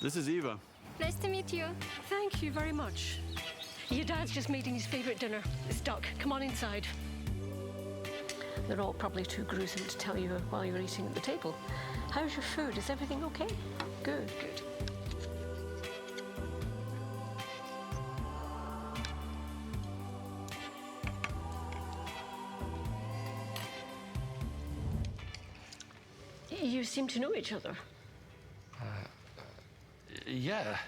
This is Eva. Nice to meet you. Thank you very much. Your dad's just making his favorite dinner. It's duck. Come on inside. They're all probably too gruesome to tell you while you're eating at the table. How's your food? Is everything okay? Good, good. You seem to know each other. Yeah.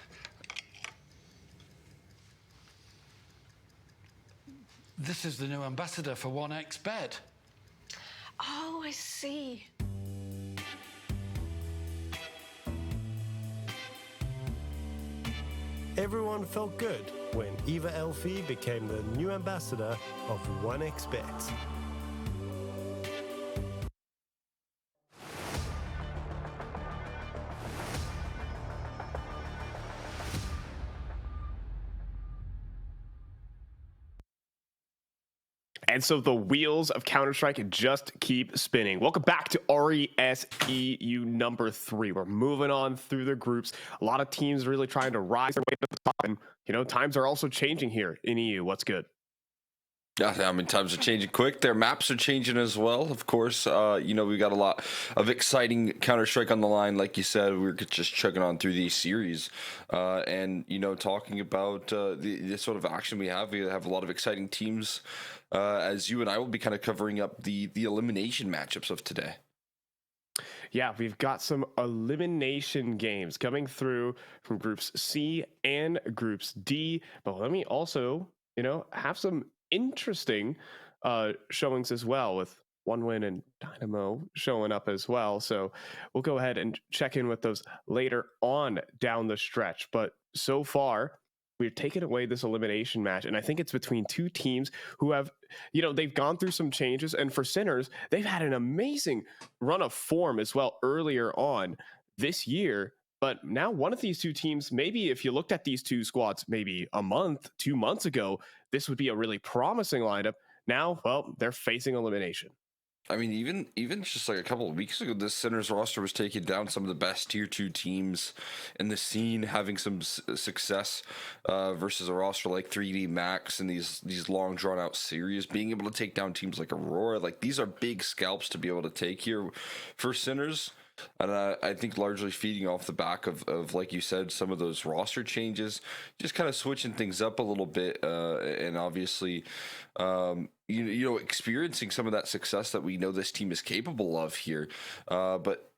This is the new ambassador for 1xBet. Oh, I see. Everyone felt good when Eva Elfie became the new ambassador of 1xBet. And so the wheels of Counter-Strike just keep spinning. Welcome back to RESEU number 3. We're moving on through the groups. A lot of teams really trying to rise their way to the top. And, times are also changing here in EU. What's good? Yeah, I mean, times are changing quick. Their maps are changing as well, of course. We've got a lot of exciting Counter-Strike on the line. Like you said, we're just chugging on through these series. Talking about the sort of action we have a lot of exciting teams, as you and I will be kind of covering up the elimination matchups of today. Yeah, we've got some elimination games coming through from groups C and groups D. But let me also, have some interesting showings as well, with One Win and Dynamo showing up as well. So we'll go ahead and check in with those later on down the stretch. But so far, we've taken away this elimination match, and I think it's between two teams who have, they've gone through some changes. And for Sinners, they've had an amazing run of form as well earlier on this year. But now one of these two teams, maybe if you looked at these two squads maybe a month, 2 months ago, this would be a really promising lineup. Now, well, they're facing elimination. I mean, even just like a couple of weeks ago, this Sinners roster was taking down some of the best tier 2 teams in the scene, having some success versus a roster like 3D Max and these long drawn out series, being able to take down teams like Aurora. Like, these are big scalps to be able to take here for Sinners. And I think largely feeding off the back of, like you said, some of those roster changes, just kind of switching things up a little bit, and obviously, experiencing some of that success that we know this team is capable of here. But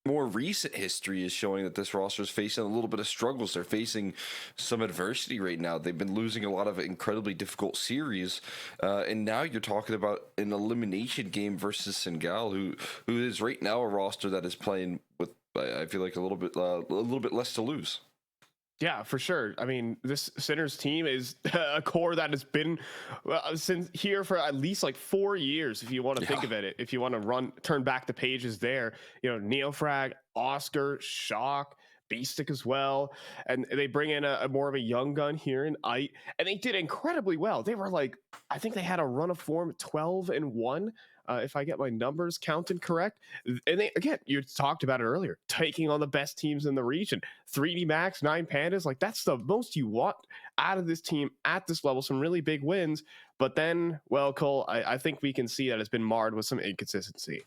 more recent history is showing that this roster is facing a little bit of struggles. They're facing some adversity right now. They've been losing a lot of incredibly difficult series, and now you're talking about an elimination game versus Singal, who is right now a roster that is playing with, I feel like, a little bit less to lose. Yeah, for sure. I mean, this Sinners team is a core that has been since here for at least like 4 years, if you want to think of it. If you want to turn back the pages there, Neofrag, Oscar, Shock, Beastic as well. And they bring in a more of a young gun here in Ite, and they did incredibly well. They were I think they had a run of form 12-1. If I get my numbers counted correct. And they, again, you talked about it earlier, taking on the best teams in the region. 3D Max, 9 Pandas, that's the most you want out of this team at this level. Some really big wins. But then, well, Cole, I think we can see that it's been marred with some inconsistency.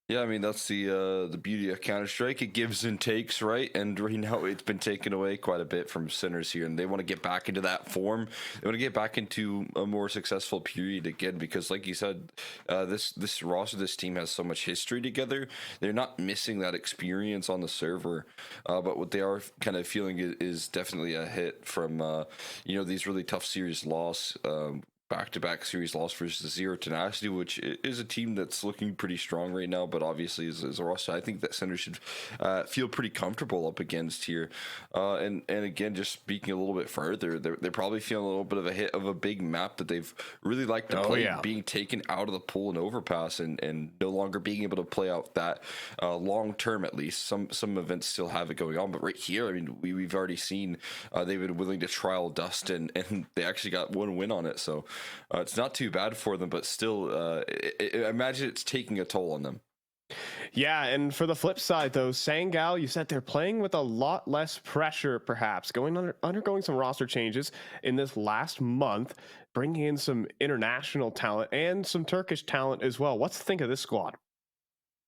Yeah, I mean, that's the beauty of Counter-Strike. It gives and takes, right? And right now it's been taken away quite a bit from Sinners here, and they want to get back into that form. They want to get back into a more successful period again, because like you said, this roster, this team has so much history together. They're not missing that experience on the server, but what they are kind of feeling is definitely a hit from, these really tough series loss, back-to-back series loss versus Zero Tenacity, which is a team that's looking pretty strong right now, but obviously is a roster I think that Center should feel pretty comfortable up against here. And again, just speaking a little bit further, they're probably feeling a little bit of a hit of a big map that they've really liked to play, being taken out of the pool and overpass, and no longer being able to play out that long-term, at least. Some events still have it going on, but right here, I mean, we've already seen they've been willing to trial Dust, and they actually got one win on it, so it's not too bad for them, but still, I imagine it's taking a toll on them. Yeah, and for the flip side, though, Sangal, you said they're playing with a lot less pressure, perhaps, undergoing some roster changes in this last month, bringing in some international talent and some Turkish talent as well. What's to think of this squad?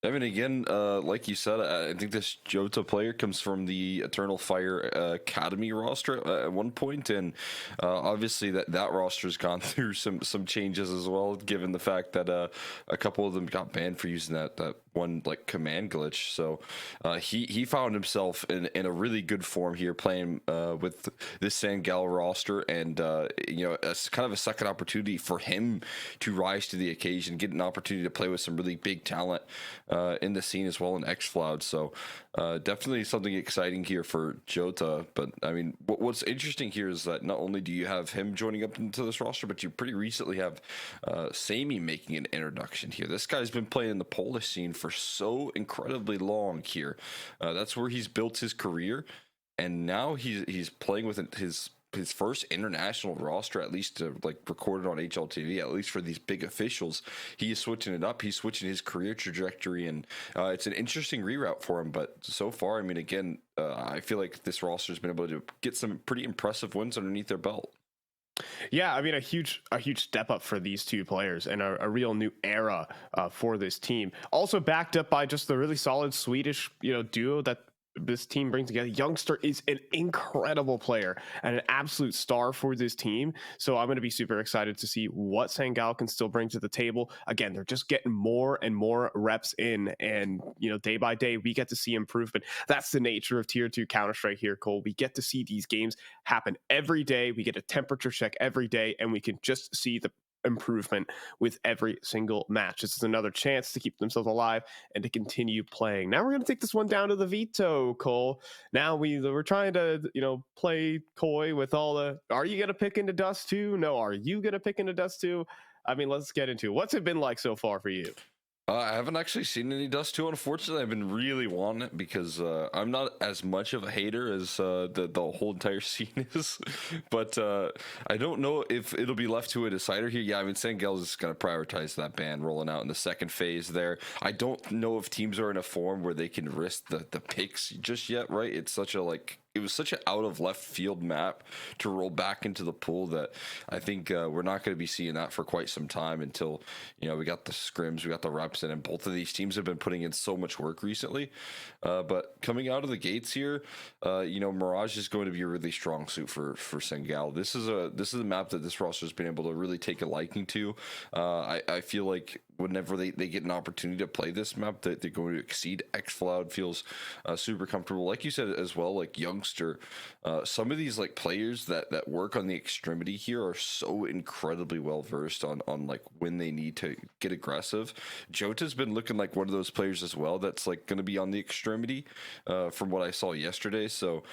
I mean, again, like you said, I think this Jota player comes from the Eternal Fire Academy roster at one point, and obviously that roster's gone through some changes as well, given the fact that a couple of them got banned for using that one like command glitch. So he found himself in a really good form here, playing with this Sangal roster, and it's kind of a second opportunity for him to rise to the occasion, get an opportunity to play with some really big talent in the scene as well in xCloud. So definitely something exciting here for Jota. But I mean, what's interesting here is that not only do you have him joining up into this roster, but you pretty recently have Sammy making an introduction here. This guy's been playing in the Polish scene for so incredibly long here. That's where he's built his career, and now he's playing with his first international roster, at least like recorded on HLTV, at least for these big officials. He is switching it up. He's switching his career trajectory, and it's an interesting reroute for him. But so far, I mean, again, I feel like this roster has been able to get some pretty impressive wins underneath their belt. Yeah, I mean, a huge step up for these two players, and a real new era for this team. Also backed up by just the really solid Swedish duo that this team brings together. Youngster is an incredible player and an absolute star for this team. So I'm going to be super excited to see what Sangal can still bring to the table. Again, they're just getting more and more reps in, and day by day we get to see improvement. That's the nature of Tier 2 Counter-Strike here, Cole. We get to see these games happen every day. We get a temperature check every day, and we can just see the improvement with every single match. This is another chance to keep themselves alive and to continue playing. Now we're going to take this one down to the veto, Cole. Now we're trying to play coy with all the, are you going to pick into Dust 2? No, are you going to pick into Dust 2? I mean, let's get into it. What's it been like so far for you? I haven't actually seen any Dust 2, unfortunately. I've been really wanting it because I'm not as much of a hater as the whole entire scene is. But I don't know if it'll be left to a decider here. Yeah, I mean, Sangal is going to prioritize that ban rolling out in the second phase there. I don't know if teams are in a form where they can risk the picks just yet, right? It was such an out of left field map to roll back into the pool that I think we're not going to be seeing that for quite some time until, we got the scrims, we got the reps in, and both of these teams have been putting in so much work recently. But coming out of the gates here, Mirage is going to be a really strong suit for Sangal. This is a map that this roster has been able to really take a liking to. I feel like whenever they get an opportunity to play this map, that they're going to exceed. xCloud feels super comfortable. Like you said as well, like Youngster, some of these like players that work on the extremity here are so incredibly well versed on like when they need to get aggressive. Jota's been looking like one of those players as well that's like going to be on the extremity from what I saw yesterday. So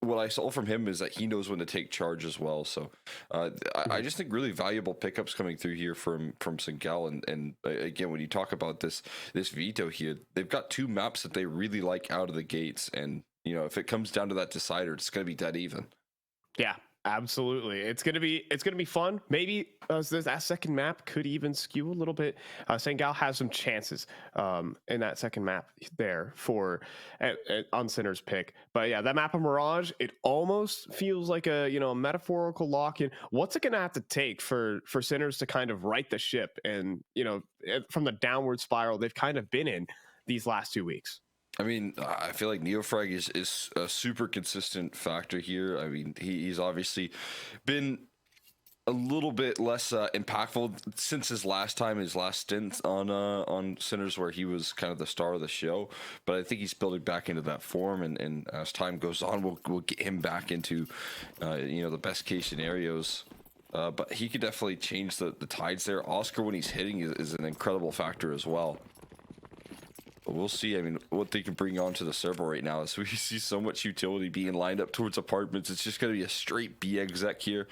what I saw from him is that he knows when to take charge as well. So I just think really valuable pickups coming through here from Sangal. And again, when you talk about this veto here, they've got two maps that they really like out of the gates. And, if it comes down to that decider, it's going to be dead even. Yeah. Absolutely. It's gonna be fun. Maybe that second map could even skew a little bit. Sangal has some chances in that second map there on Sinner's pick. But yeah, that map of Mirage, it almost feels like a metaphorical lock-in. What's it gonna have to take for Sinners to kind of right the ship and from the downward spiral they've kind of been in these last 2 weeks? I mean, I feel like Neofrag is a super consistent factor here. I mean, he's obviously been a little bit less impactful since his last stint on Sinners, where he was kind of the star of the show. But I think he's building back into that form, and as time goes on, we'll get him back into the best case scenarios. But he could definitely change the tides there. Oscar, when he's hitting, is an incredible factor as well. We'll see. I mean, what they can bring onto the server right now is we see so much utility being lined up towards apartments. It's just going to be a straight B exec here.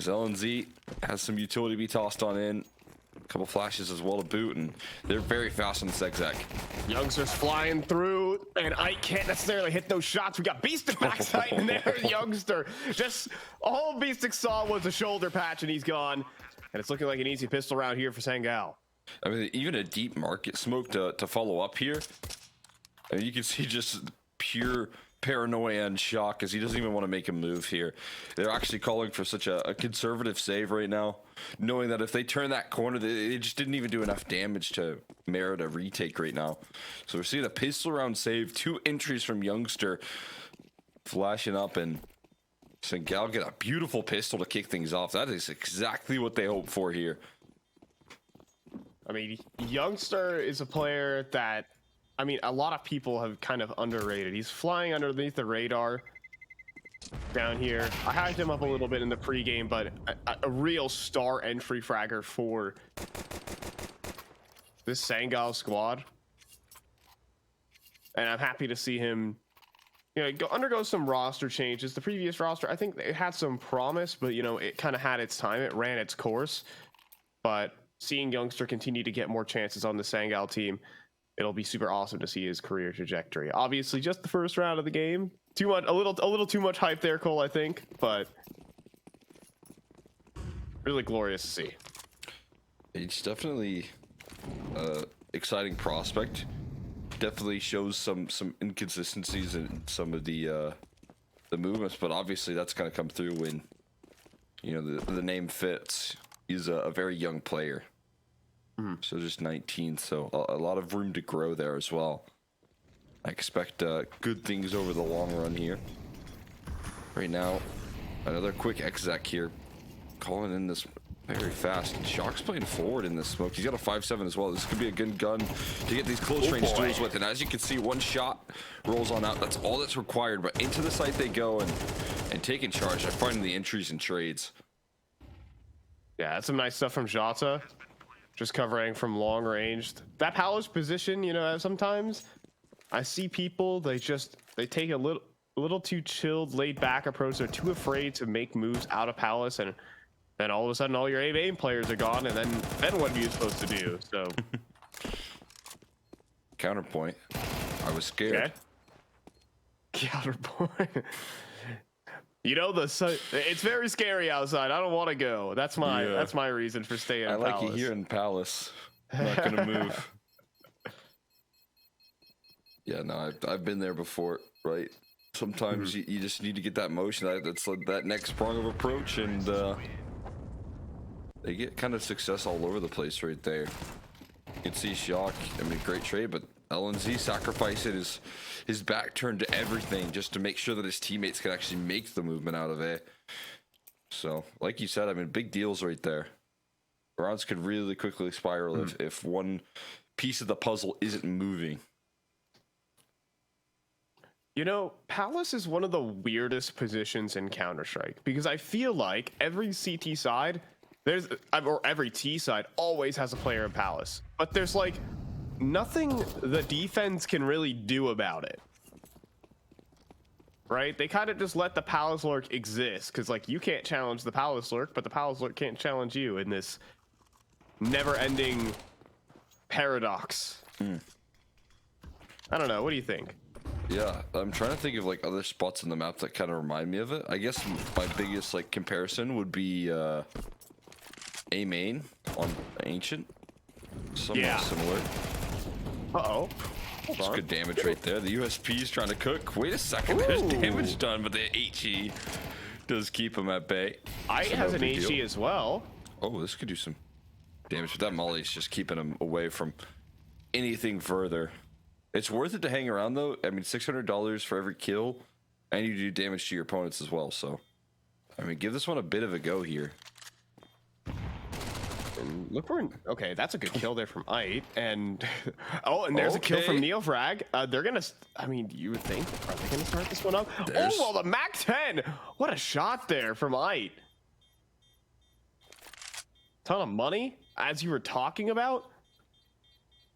ZLNZ has some utility to be tossed on in. A couple flashes as well to boot, and they're very fast on this exec. Youngster's flying through, and Ike can't necessarily hit those shots. We got Beastic backside in there. Youngster. Just all Beastic saw was a shoulder patch, and he's gone. And it's looking like an easy pistol round here for Sangal. I mean, even a deep market smoke to follow up here. I mean, you can see just pure paranoia and shock as he doesn't even want to make a move here. They're actually calling for such a conservative save right now, knowing that if they turn that corner, they just didn't even do enough damage to merit a retake right now. So we're seeing a pistol round save, 2 entries from Youngster flashing up, and Sengal get a beautiful pistol to kick things off. That is exactly what they hope for here. I mean, Youngster is a player that, I mean, a lot of people have kind of underrated. He's flying underneath the radar down here. I hyped him up a little bit in the pregame, but a real star entry fragger for this Sangal squad. And I'm happy to see him, you know, undergo some roster changes. The previous roster, I think it had some promise, but, you know, it kind of had its time. It ran its course. But seeing Youngster continue to get more chances on the Sangal team, it'll be super awesome to see his career trajectory. Obviously, just the first round of the game. A little too much hype there, Cole, I think, but really glorious to see. It's definitely exciting prospect. Definitely shows some inconsistencies in some of the movements, but obviously that's going to come through when, you know, the name fits. He's a very young player. So just 19, so a lot of room to grow there as well. I expect good things over the long run here. Right now, another quick exec here, calling in this very fast. Shock's playing forward in this smoke. He's got a 5.7 as well. This could be a good gun to get these close range duels with. And as you can see, one shot rolls on out. That's all that's required. But into the site they go and taking charge. They're finding the entries and trades. Yeah, that's some nice stuff from Jota. Just covering from long range. That Palace position, you know, sometimes I see people, they take a little too chilled, laid back approach. They're too afraid to make moves out of Palace, and then all of a sudden all your A-main players are gone, and then what are you supposed to do? So Counterpoint. I was scared. okay. Counterpoint. You know, it's very scary outside. I don't want to go. That's my reason for staying in Palace. I like it here in Palace. I'm not gonna move. Yeah, no, I've been there before, right? Sometimes you just need to get that motion. That's like that next prong of approach, and they get kind of success all over the place right there. You can see Shock. I mean, great trade, but LNZ sacrificing his back turned to everything just to make sure that his teammates could actually make the movement out of it. So, like you said, I mean, big deals right there. Rounds could really quickly spiral if one piece of the puzzle isn't moving. You know, Palace is one of the weirdest positions in Counter-Strike because I feel like every CT side, or every T side always has a player in Palace, but there's like nothing the defense can really do about it. Right? They kind of just let the Palace Lurk exist because, like, you can't challenge the Palace Lurk, but the Palace Lurk can't challenge you in this never-ending paradox. I don't know. What do you think? Yeah, I'm trying to think of like other spots in the map that kind of remind me of it. I guess my biggest like comparison would be A main on Ancient. Somewhat similar. Uh-oh. That's good damage right there. The USP is trying to cook. Wait a second, there's damage done, but the HE does keep him at bay. It has an HE as well. Oh, this could do some damage, but that Molly's just keeping him away from anything further. It's worth it to hang around though. I mean, $600 for every kill, and you do damage to your opponents as well. So, I mean, give this one a bit of a go here. And look for okay, that's a good kill there from Ite, and and there's a kill from Neofrag. They're gonna. I mean, you would think are they gonna start this one up? Oh, well, the Mac 10. What a shot there from Ite. Ton of money, as you were talking about,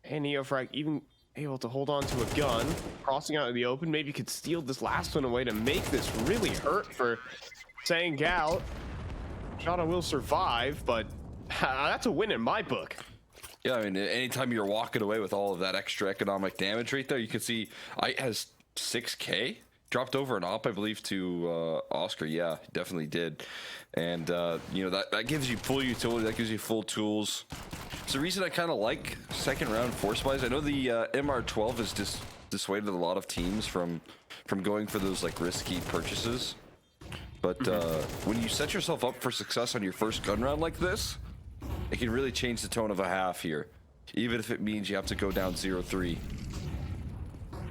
and Neofrag even able to hold on to a gun, crossing out in the open. Maybe could steal this last one away to make this really hurt for Sangal. Shada will survive, but that's a win in my book. Yeah, I mean, anytime you're walking away with all of that extra economic damage right there, you can see Ite has 6K. Dropped over an op, I believe, to Oscar. Yeah, definitely did. And, you know, that gives you full utility. That gives you full tools. It's the reason I kind of like second round force buys. I know the MR12 has just dissuaded a lot of teams from going for those like risky purchases. But when you set yourself up for success on your first gun round like this, it can really change the tone of a half here, even if it means you have to go down 0-3.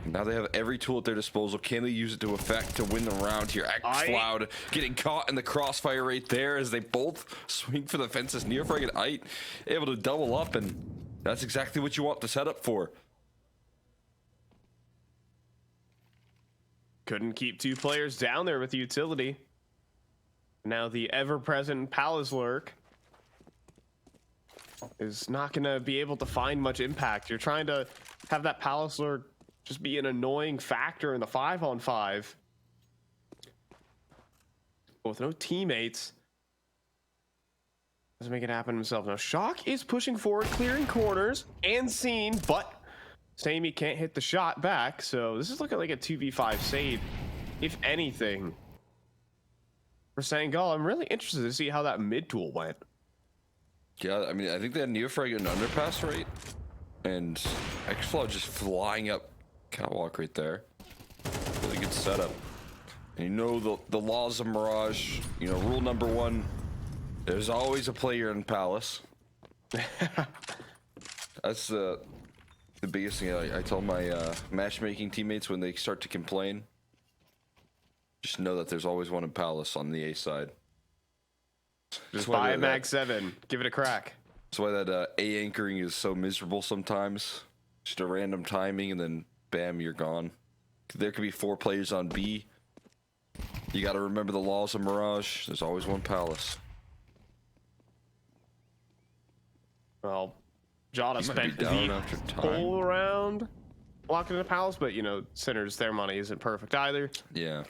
Now they have every tool at their disposal. Can they use it to effect to win the round here? Xcloud getting caught in the crossfire right there as they both swing for the fences. Neofrag and Ite able to double up, and that's exactly what you want the setup for. Couldn't keep two players down there with utility. Now the ever-present Palace Lurk is not going to be able to find much impact. You're trying to have that Palace Lurk just be an annoying factor in the 5-on-5. With no teammates. Doesn't make it happen himself. Now Shock is pushing forward, clearing corners and seen, but Sammy can't hit the shot back. So this is looking like a 2v5 save, if anything. For Sangal, I'm really interested to see how that mid tool went. Yeah, I mean, I think they had Neofrag and underpass right, and Xflow just flying up catwalk right there. Really good setup. And you know the laws of Mirage. You know, rule number 1: there's always a player in Palace. That's the biggest thing I tell my matchmaking teammates when they start to complain. Just know that there's always one in Palace on the A side. Just buy a Mag 7, give it a crack. That's why that A anchoring is so miserable sometimes. Just a random timing and then bam, you're gone. There could be 4 players on B. You got to remember the laws of Mirage. There's always one Palace. Well, Jada spent the whole round blocking the Palace, but you know, Sinners, their money isn't perfect either. Yeah.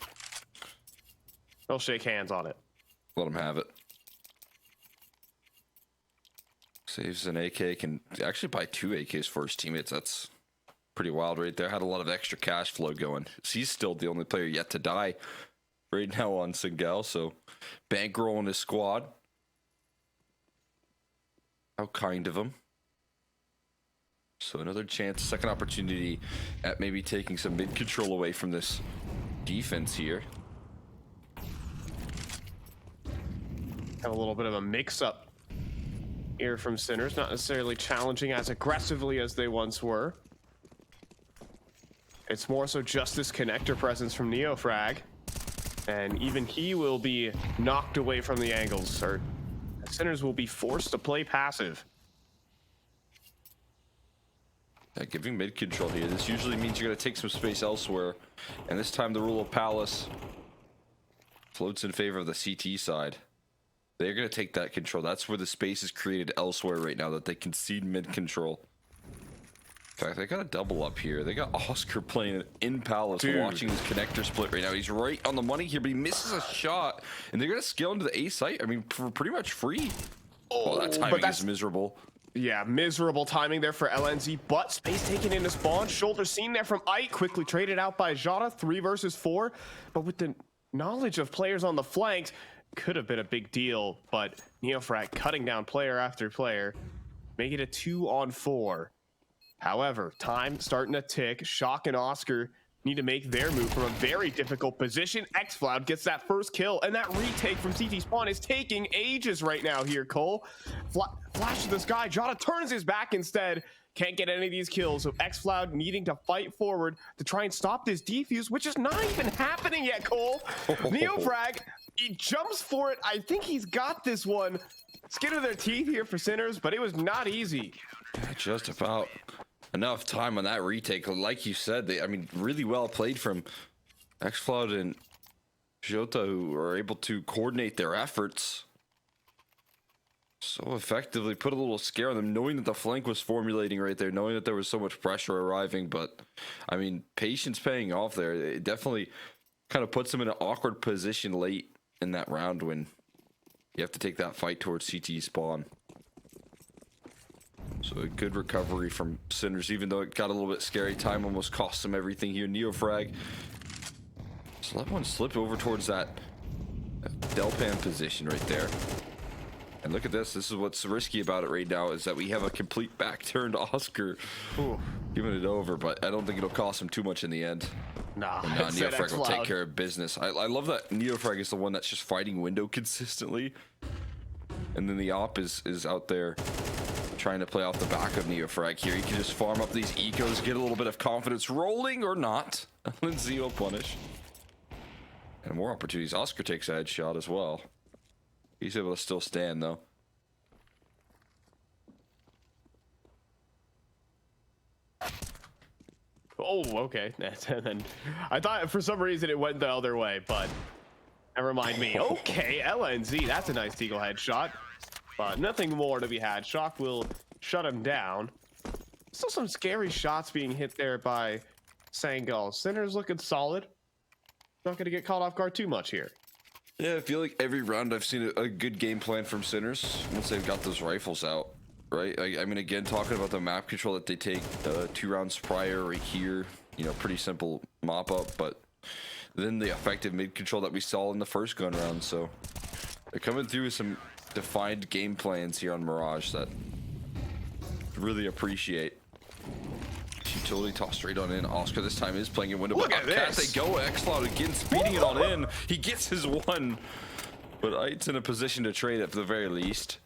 They'll shake hands on it. Let them have it. Saves an AK, can actually buy 2 AKs for his teammates. That's pretty wild right there. Had a lot of extra cash flow going. So he's still the only player yet to die right now on Singal, so bankrolling his squad. How kind of him. So another chance, second opportunity at maybe taking some mid control away from this defense here. Have a little bit of a mix-up here from Sinners, not necessarily challenging as aggressively as they once were. It's more so just this connector presence from Neofrag, and even he will be knocked away from the angles, or Sinners will be forced to play passive. Yeah, giving mid control here. This usually means you're going to take some space elsewhere, and this time the rule of Palace floats in favor of the CT side. They're going to take that control. That's where the space is created elsewhere right now, that they concede mid control. In fact, they got a double up here. They got Oscar playing in Palace, watching his connector split right now. He's right on the money here, but he misses a shot, and they're going to scale into the A site. I mean, for pretty much free. Oh, that timing is miserable. Yeah, miserable timing there for LNZ, but space taken into spawn. Shoulder seen there from Ike, quickly traded out by Jada, 3 versus 4. But with the knowledge of players on the flanks, could have been a big deal, but Neofrag cutting down player after player, make it a 2-on-4. However, time starting to tick. Shock and Oscar need to make their move from a very difficult position. Xcloud gets that first kill, and that retake from CT spawn is taking ages right now here, Cole. Flash to the sky, Jada turns his back instead. Can't get any of these kills, so Xcloud needing to fight forward to try and stop this defuse, which is not even happening yet, Cole. Neofrag, he jumps for it. I think he's got this one. Skin of their teeth here for Sinners, but it was not easy. Just about enough time on that retake. Like you said, I mean, really well played from Xcloud and Jota, who are able to coordinate their efforts so effectively, put a little scare on them, knowing that the flank was formulating right there, knowing that there was so much pressure arriving. But I mean, patience paying off there. It definitely kind of puts them in an awkward position late in that round when you have to take that fight towards CT spawn. So a good recovery from Sinners, even though it got a little bit scary. Time almost cost them everything here. Neofrag, just let one slip over towards that Delpan position right there. And look at this. This is what's risky about it right now, is that we have a complete back-turned Oscar. Ooh. Giving it over, but I don't think it'll cost him too much in the end. Nah, And Neofrag will take care of business. I love that Neofrag is the one that's just fighting window consistently. And then the op is out there trying to play off the back of Neofrag here. He can just farm up these ecos, get a little bit of confidence rolling or not. Lindsay will punish. And more opportunities. Oscar takes a headshot as well. He's able to still stand though. Oh, okay. And then I thought for some reason it went the other way, but never mind me. Okay, LNZ, that's a nice Eagle headshot, but nothing more to be had. Shock will shut him down. Still some scary shots being hit there by Sangal. Sinner's looking solid. Not going to get caught off guard too much here. Yeah, I feel like every round I've seen a good game plan from Sinners once they've got those rifles out, right? I mean, again, talking about the map control that they take 2 rounds prior right here, you know, pretty simple mop up, but then the effective mid control that we saw in the first gun round. So they're coming through with some defined game plans here on Mirage that really appreciate. Utility toss straight on in. Oscar this time is playing in window. Look but at this. They go. X-Cloud again, speeding it on in. He gets his one, but Eight's in a position to trade at the very least.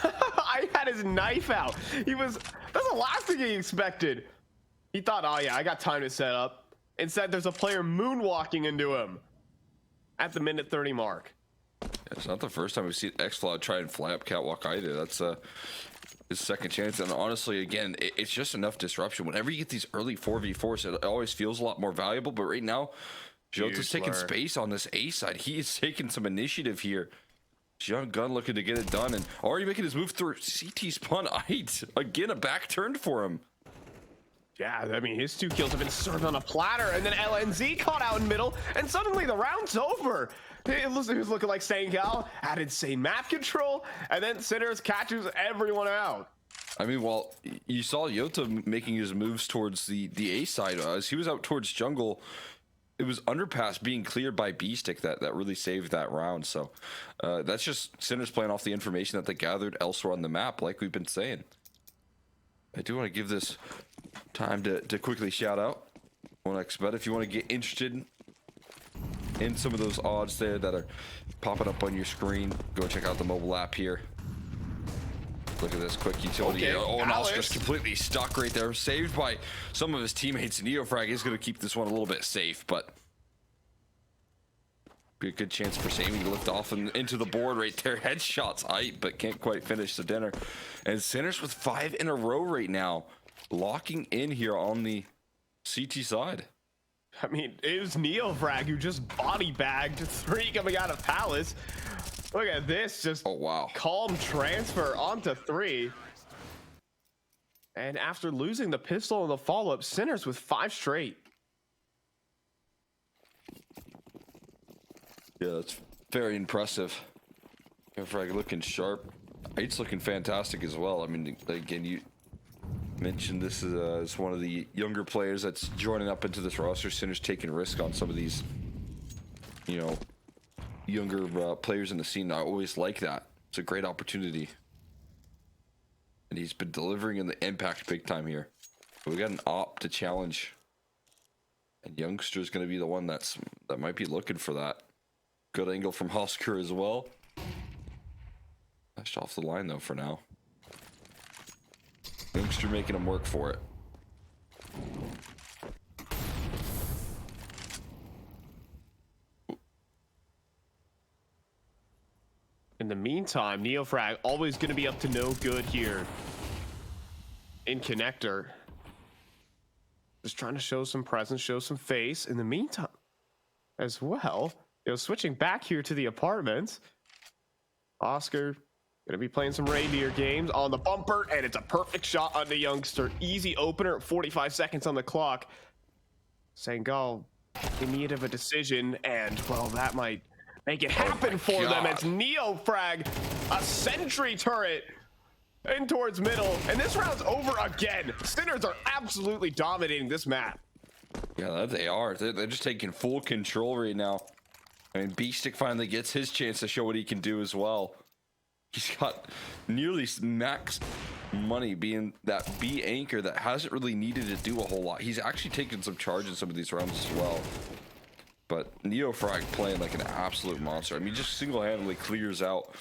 I had his knife out. That's the last thing he expected. He thought, oh yeah, I got time to set up. Instead, there's a player moonwalking into him at the minute 30 mark. Yeah, it's not the first time we've seen X-Cloud try and fly up catwalk either. That's his second chance, and honestly, again, it's just enough disruption. Whenever you get these early 4v4s, it always feels a lot more valuable, but right now, Jota's taking space on this A side. He is taking some initiative here. Young Gun looking to get it done, and already making his move through CT spawn. Again, a back turn for him. Yeah, I mean, his 2 kills have been served on a platter, and then LNZ caught out in middle, and suddenly the round's over. It was looking like Sangal had insane map control, and then Sinners catches everyone out. I mean, while you saw Yota making his moves towards the A side, as he was out towards jungle, it was underpass being cleared by B-Stick that really saved that round. So that's just Sinners playing off the information that they gathered elsewhere on the map, like we've been saying. I do want to give this time to quickly shout out 1xBet if you want to get interested in some of those odds there that are popping up on your screen. Go check out the mobile app here. Look at this quick utility. Okay, oh, and Oscar's completely stuck right there, saved by some of his teammates. Neofrag is going to keep this one a little bit safe, but be a good chance for Sammy to lift off and into the board right there. Headshots, but can't quite finish the dinner. And Sinners with 5 in a row right now, locking in here on the CT side. I mean, it was Neofrag who just body bagged 3 coming out of Palace. Look at this, just calm transfer onto 3. And after losing the pistol in the follow-up, Sinners with 5 straight. Yeah, that's very impressive. Neofrag looking sharp. Eight's looking fantastic as well. I mean, again, you mentioned this is one of the younger players that's joining up into this roster. Sinners taking risk on some of these, you know, younger players in the scene. I always like that. It's a great opportunity, and he's been delivering in the impact big time here. But we got an op to challenge, and Youngster's going to be the one that might be looking for that. Good angle from Oscar as well. Flashed off the line though for now. Youngster making him work for it. In the meantime, Neofrag always going to be up to no good here in connector. Just trying to show some presence, show some face. In the meantime, as well, switching back here to the apartments. Oscar gonna be playing some reindeer games on the bumper, and it's a perfect shot on the Youngster. Easy opener at 45 seconds on the clock. Sangal in need of a decision, and well, that might make it happen for them. It's Neofrag, a sentry turret in towards middle, and this round's over again. Sinners are absolutely dominating this map. Yeah, they are. They're just taking full control right now. I mean, B-Stick finally gets his chance to show what he can do as well. He's got nearly max money, being that B anchor that hasn't really needed to do a whole lot. He's actually taken some charge in some of these rounds as well. But Neofrag playing like an absolute monster. I mean, just single-handedly clears out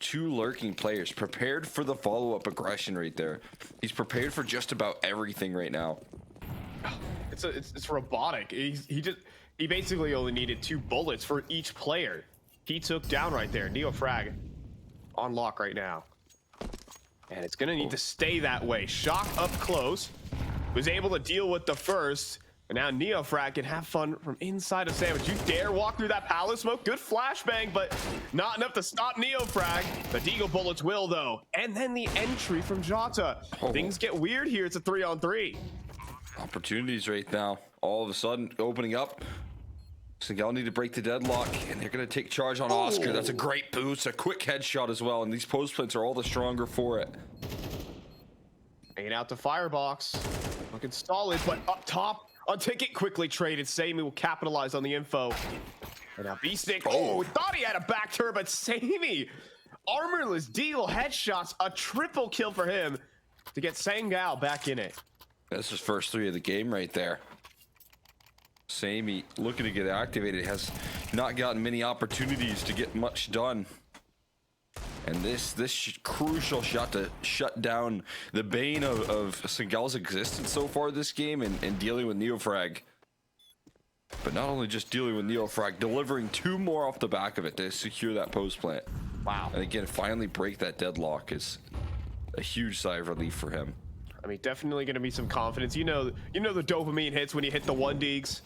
2 lurking players, prepared for the follow-up aggression right there. He's prepared for just about everything right now. It's robotic. He basically only needed 2 bullets for each player. He took down right there. Neofrag on lock right now. And it's gonna need to stay that way. Shock up close. Was able to deal with the first. And now Neofrag can have fun from inside of Sandwich. You dare walk through that palace smoke? Good flashbang, but not enough to stop Neofrag. The Deagle bullets will, though. And then the entry from Jota. Things get weird here. It's a 3-on-3. Opportunities right now. All of a sudden opening up. Seagal need to break the deadlock, and they're going to take charge on Oscar. That's a great boost, a quick headshot as well, and these post plants are all the stronger for it. Hanging out the firebox. Looking solid, but up top, a ticket quickly traded. Sammy will capitalize on the info. And now B-Stick, thought he had a back turn, but Sammy, armorless deal, headshots, a triple kill for him to get Sangal back in it. That's his first 3 of the game right there. Sammy looking to get activated, has not gotten many opportunities to get much done. And this crucial shot to shut down the bane of Seagal's existence so far this game, and dealing with Neofrag. But not only just dealing with Neofrag, delivering 2 more off the back of it to secure that post plant. Wow. And again, finally break that deadlock is a huge sigh of relief for him. I mean, definitely going to be some confidence. You know the dopamine hits when you hit the 1 digs.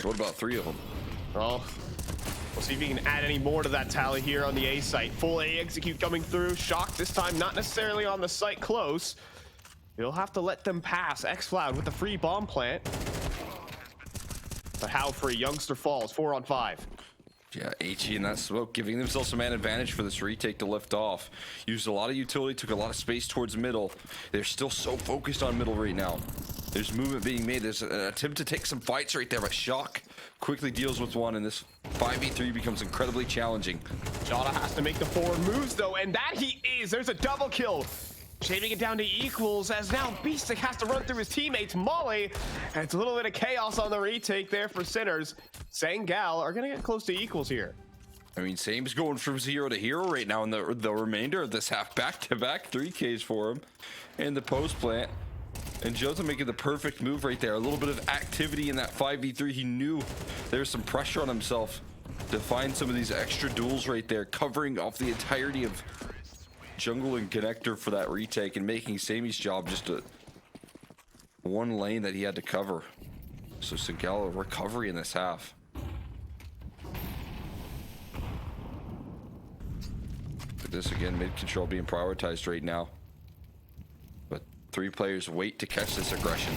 What about 3 of them? Well, we'll see if he can add any more to that tally here on the A site. Full A execute coming through. Shock this time, not necessarily on the site close. You'll have to let them pass. Xfloud with the free bomb plant. But how free? Youngster falls. 4-on-5. Yeah, HE in that smoke, giving themselves some man advantage for this retake to lift off. Used a lot of utility, took a lot of space towards middle. They're still so focused on middle right now. There's movement being made. There's an attempt to take some fights right there, but Shock quickly deals with one, and this 5v3 becomes incredibly challenging. Jota has to make the forward moves, though, and that he is. There's a double kill. Shaving it down to equals, as now Beastic has to run through his teammates, Molly. And it's a little bit of chaos on the retake there for Sinners. Sangal are going to get close to equals here. I mean, Same's going from 0 to hero right now in the remainder of this half. Back-to-back 3Ks for him. And the post plant. And Jota making the perfect move right there. A little bit of activity in that 5v3. He knew there was some pressure on himself to find some of these extra duels right there, covering off the entirety of jungle and connector for that retake, and making Sammy's job just a 1 lane that he had to cover. So Seagal, recovery in this half. But this again, mid control being prioritized right now. But 3 players wait to catch this aggression.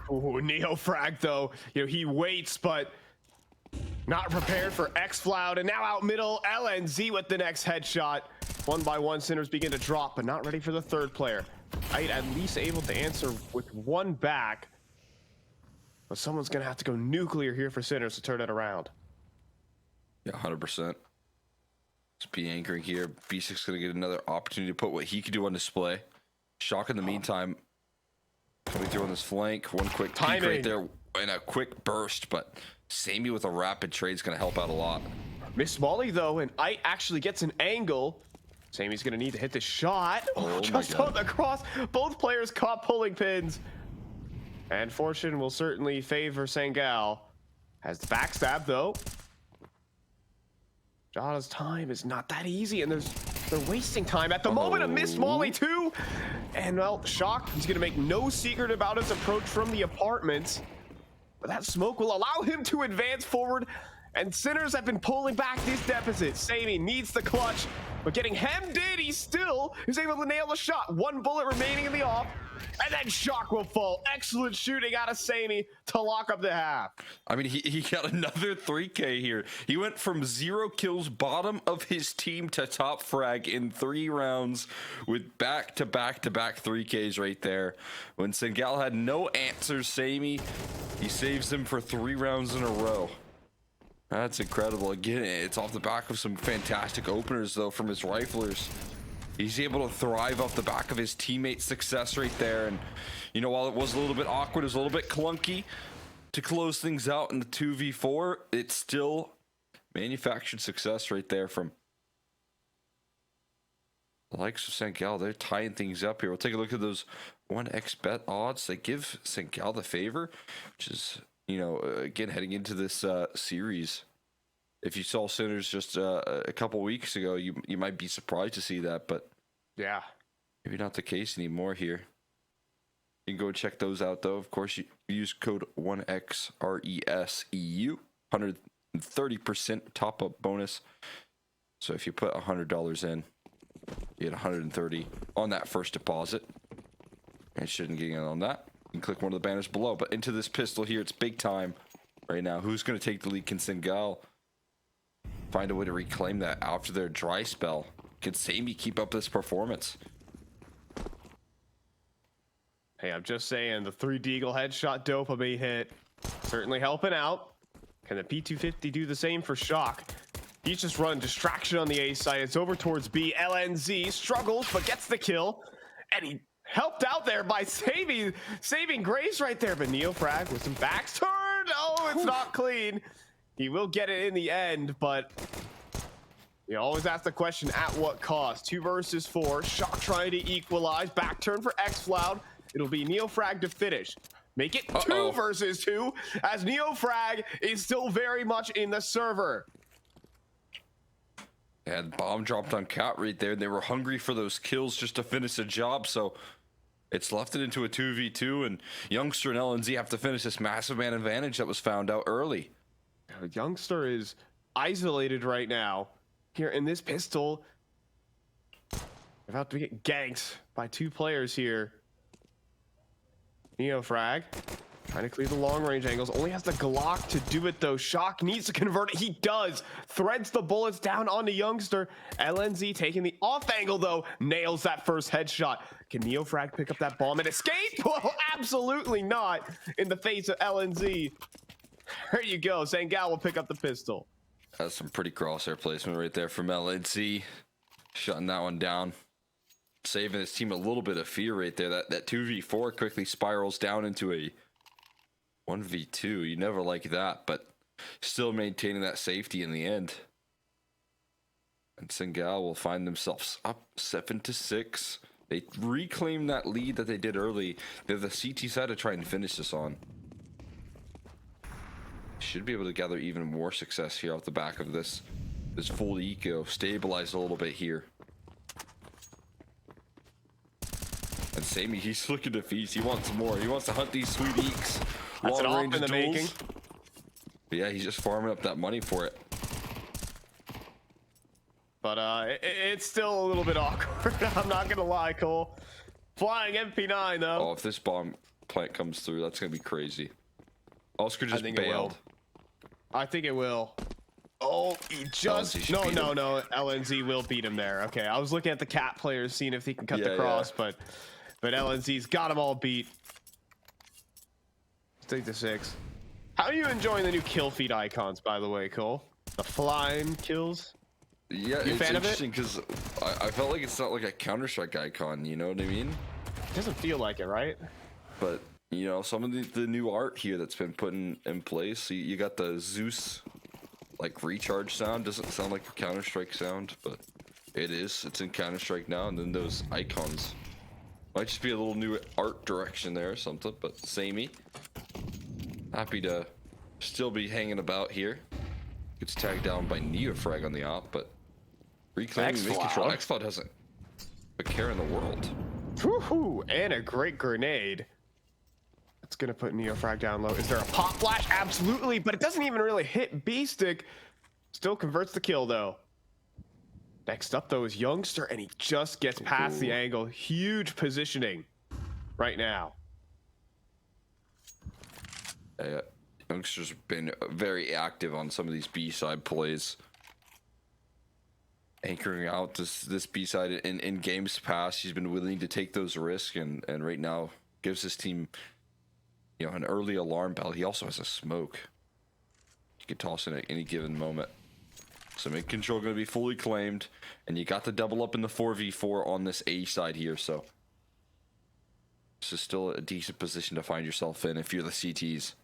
Ooh, Neofrag though, he waits, but not prepared for Xfloud, and now out middle, LNZ with the next headshot. 1 by 1, Sinners begin to drop, but not ready for the 3rd player. Right, at least able to answer with 1 back. But someone's gonna have to go nuclear here for Sinners to turn it around. Yeah, 100%. Just be anchoring here. B6 gonna get another opportunity to put what he could do on display. Shock in the meantime, coming through on this flank. 1 quick peek right there and a quick burst, but Sammy with a rapid trade is gonna help out a lot. Miss Molly though, and Ite actually gets an angle. Sammy's gonna need to hit the shot. Just on the cross. Both players caught pulling pins. And fortune will certainly favor Sangal. Has the backstab though. Jota's time is not that easy, and they're wasting time at the moment. A Miss Molly too. And well, Shock, he's gonna make no secret about his approach from the apartments. But that smoke will allow him to advance forward. And Sinners have been pulling back this deficit. Sammy needs the clutch, but getting hemmed in, he still is able to nail the shot. 1 bullet remaining in the off, and then Shock will fall. Excellent shooting out of Sammy to lock up the half. I mean, he got another 3K here. He went from 0 kills, bottom of his team, to top frag in 3 rounds with back-to-back-to-back 3Ks right there. When Seagal had no answers, Sammy, he saves him for 3 rounds in a row. That's incredible. Again, it's off the back of some fantastic openers, though, from his riflers. He's able to thrive off the back of his teammates' success right there. And, you know, while it was a little bit awkward, it was a little bit clunky to close things out in the 2v4, it's still manufactured success right there from the likes of St. Gal. They're tying things up here. We'll take a look at those 1xbet odds. They give St. Gal the favor, which is, you know, again, heading into this series. If you saw Sinners just a couple weeks ago, you might be surprised to see that, but Yeah. maybe not the case anymore here. You can go check those out, though. Of course, you use code 1XRESEU, 130% top-up bonus. So if you put $100 in, you get 130 on that first deposit. And shouldn't get in on that. You can click one of the banners below. But into this pistol here, it's big time right now. Who's going to take the lead? Can Singal find a way to reclaim that after their dry spell? Can Sammy keep up this performance? Hey, I'm just saying, the 3 Deagle headshot dopamine hit. Certainly helping out. Can the P250 do the same for Shock? He's just running distraction on the A side. It's over towards B. LNZ struggles, but gets the kill. And he helped out there by saving Grace right there. But Neofrag with some backs turned. Oh, it's not clean. He will get it in the end, but you always ask the question, at what cost? 2 versus 4. Shock trying to equalize. Back turn for Xfloud. It'll be Neofrag to finish. Make it 2 versus 2, as Neofrag is still very much in the server. Yeah, the bomb dropped on Cat right there. They were hungry for those kills just to finish the job, so it's left it into a 2v2, and Youngster and LNZ have to finish this massive man advantage that was found out early. Youngster is isolated right now. Here in this pistol, about to get ganked by 2 players here. Neofrag trying to clear the long range angles. Only has the Glock to do it though. Shock needs to convert it. He does. Threads the bullets down onto Youngster. LNZ taking the off angle though. Nails that first headshot. Can Neofrag pick up that bomb and escape? Well, absolutely not in the face of LNZ. There you go. Sangal will pick up the pistol. That's some pretty crosshair placement right there from LNC. Shutting that one down. Saving his team a little bit of fear right there. That 2v4 quickly spirals down into a 1v2. You never like that, but still maintaining that safety in the end. And Singal will find themselves up 7-6. They reclaim that lead that they did early. They're the CT side to try and finish this on. Should be able to gather even more success here off the back of this full eco. Stabilize a little bit here. And Sammy, he's looking to feast. He wants more. He wants to hunt these sweet eeks. That's an Long off range in the duels. making. But yeah, he's just farming up that money for it. But it's still a little bit awkward. I'm not gonna lie, Cole. Flying MP9 though. Oh, if this bomb plant comes through, that's gonna be crazy. Oscar just think it will. bailed. I think it will. Oh, he just LNZ should no. beat him. LNZ will beat him there. Okay, I was looking at the cat players, seeing if he can cut the Yeah, cross, but LNZ's got them all beat. 6-6. How are you enjoying the new kill feed icons, by the way, Cole? The flying kills. Yeah, You it's fan of it? interesting because I felt like it's not like a Counter-Strike icon, you know what I mean? It doesn't feel like it, right? But, you know, some of the new art here that's been put in place, you got the Zeus, like, recharge sound. Doesn't sound like a Counter-Strike sound, but it is. It's in Counter-Strike now, and then those icons. Might just be a little new art direction there or something, but samey. Happy to still be hanging about here. Gets tagged down by Neofrag on the op, but reclaiming making control. Xcloud hasn't a care in the world. Woohoo! And a great grenade. That's gonna put Neofrag down low. Is there a pop flash? Absolutely, but it doesn't even really hit B-Stick. Still converts the kill though. Next up though is Youngster, and he just gets past the angle. Huge positioning right now. Youngster's been very active on some of these B-side plays. Anchoring out this B-side in games past. He's been willing to take those risks, and right now gives his team, you know, an early alarm bell. He also has a smoke. could toss in at any given moment. So mid control going to be fully claimed, and you got the double up in the 4v4 on this A side here. So this is still a decent position to find yourself in if you're the CTs.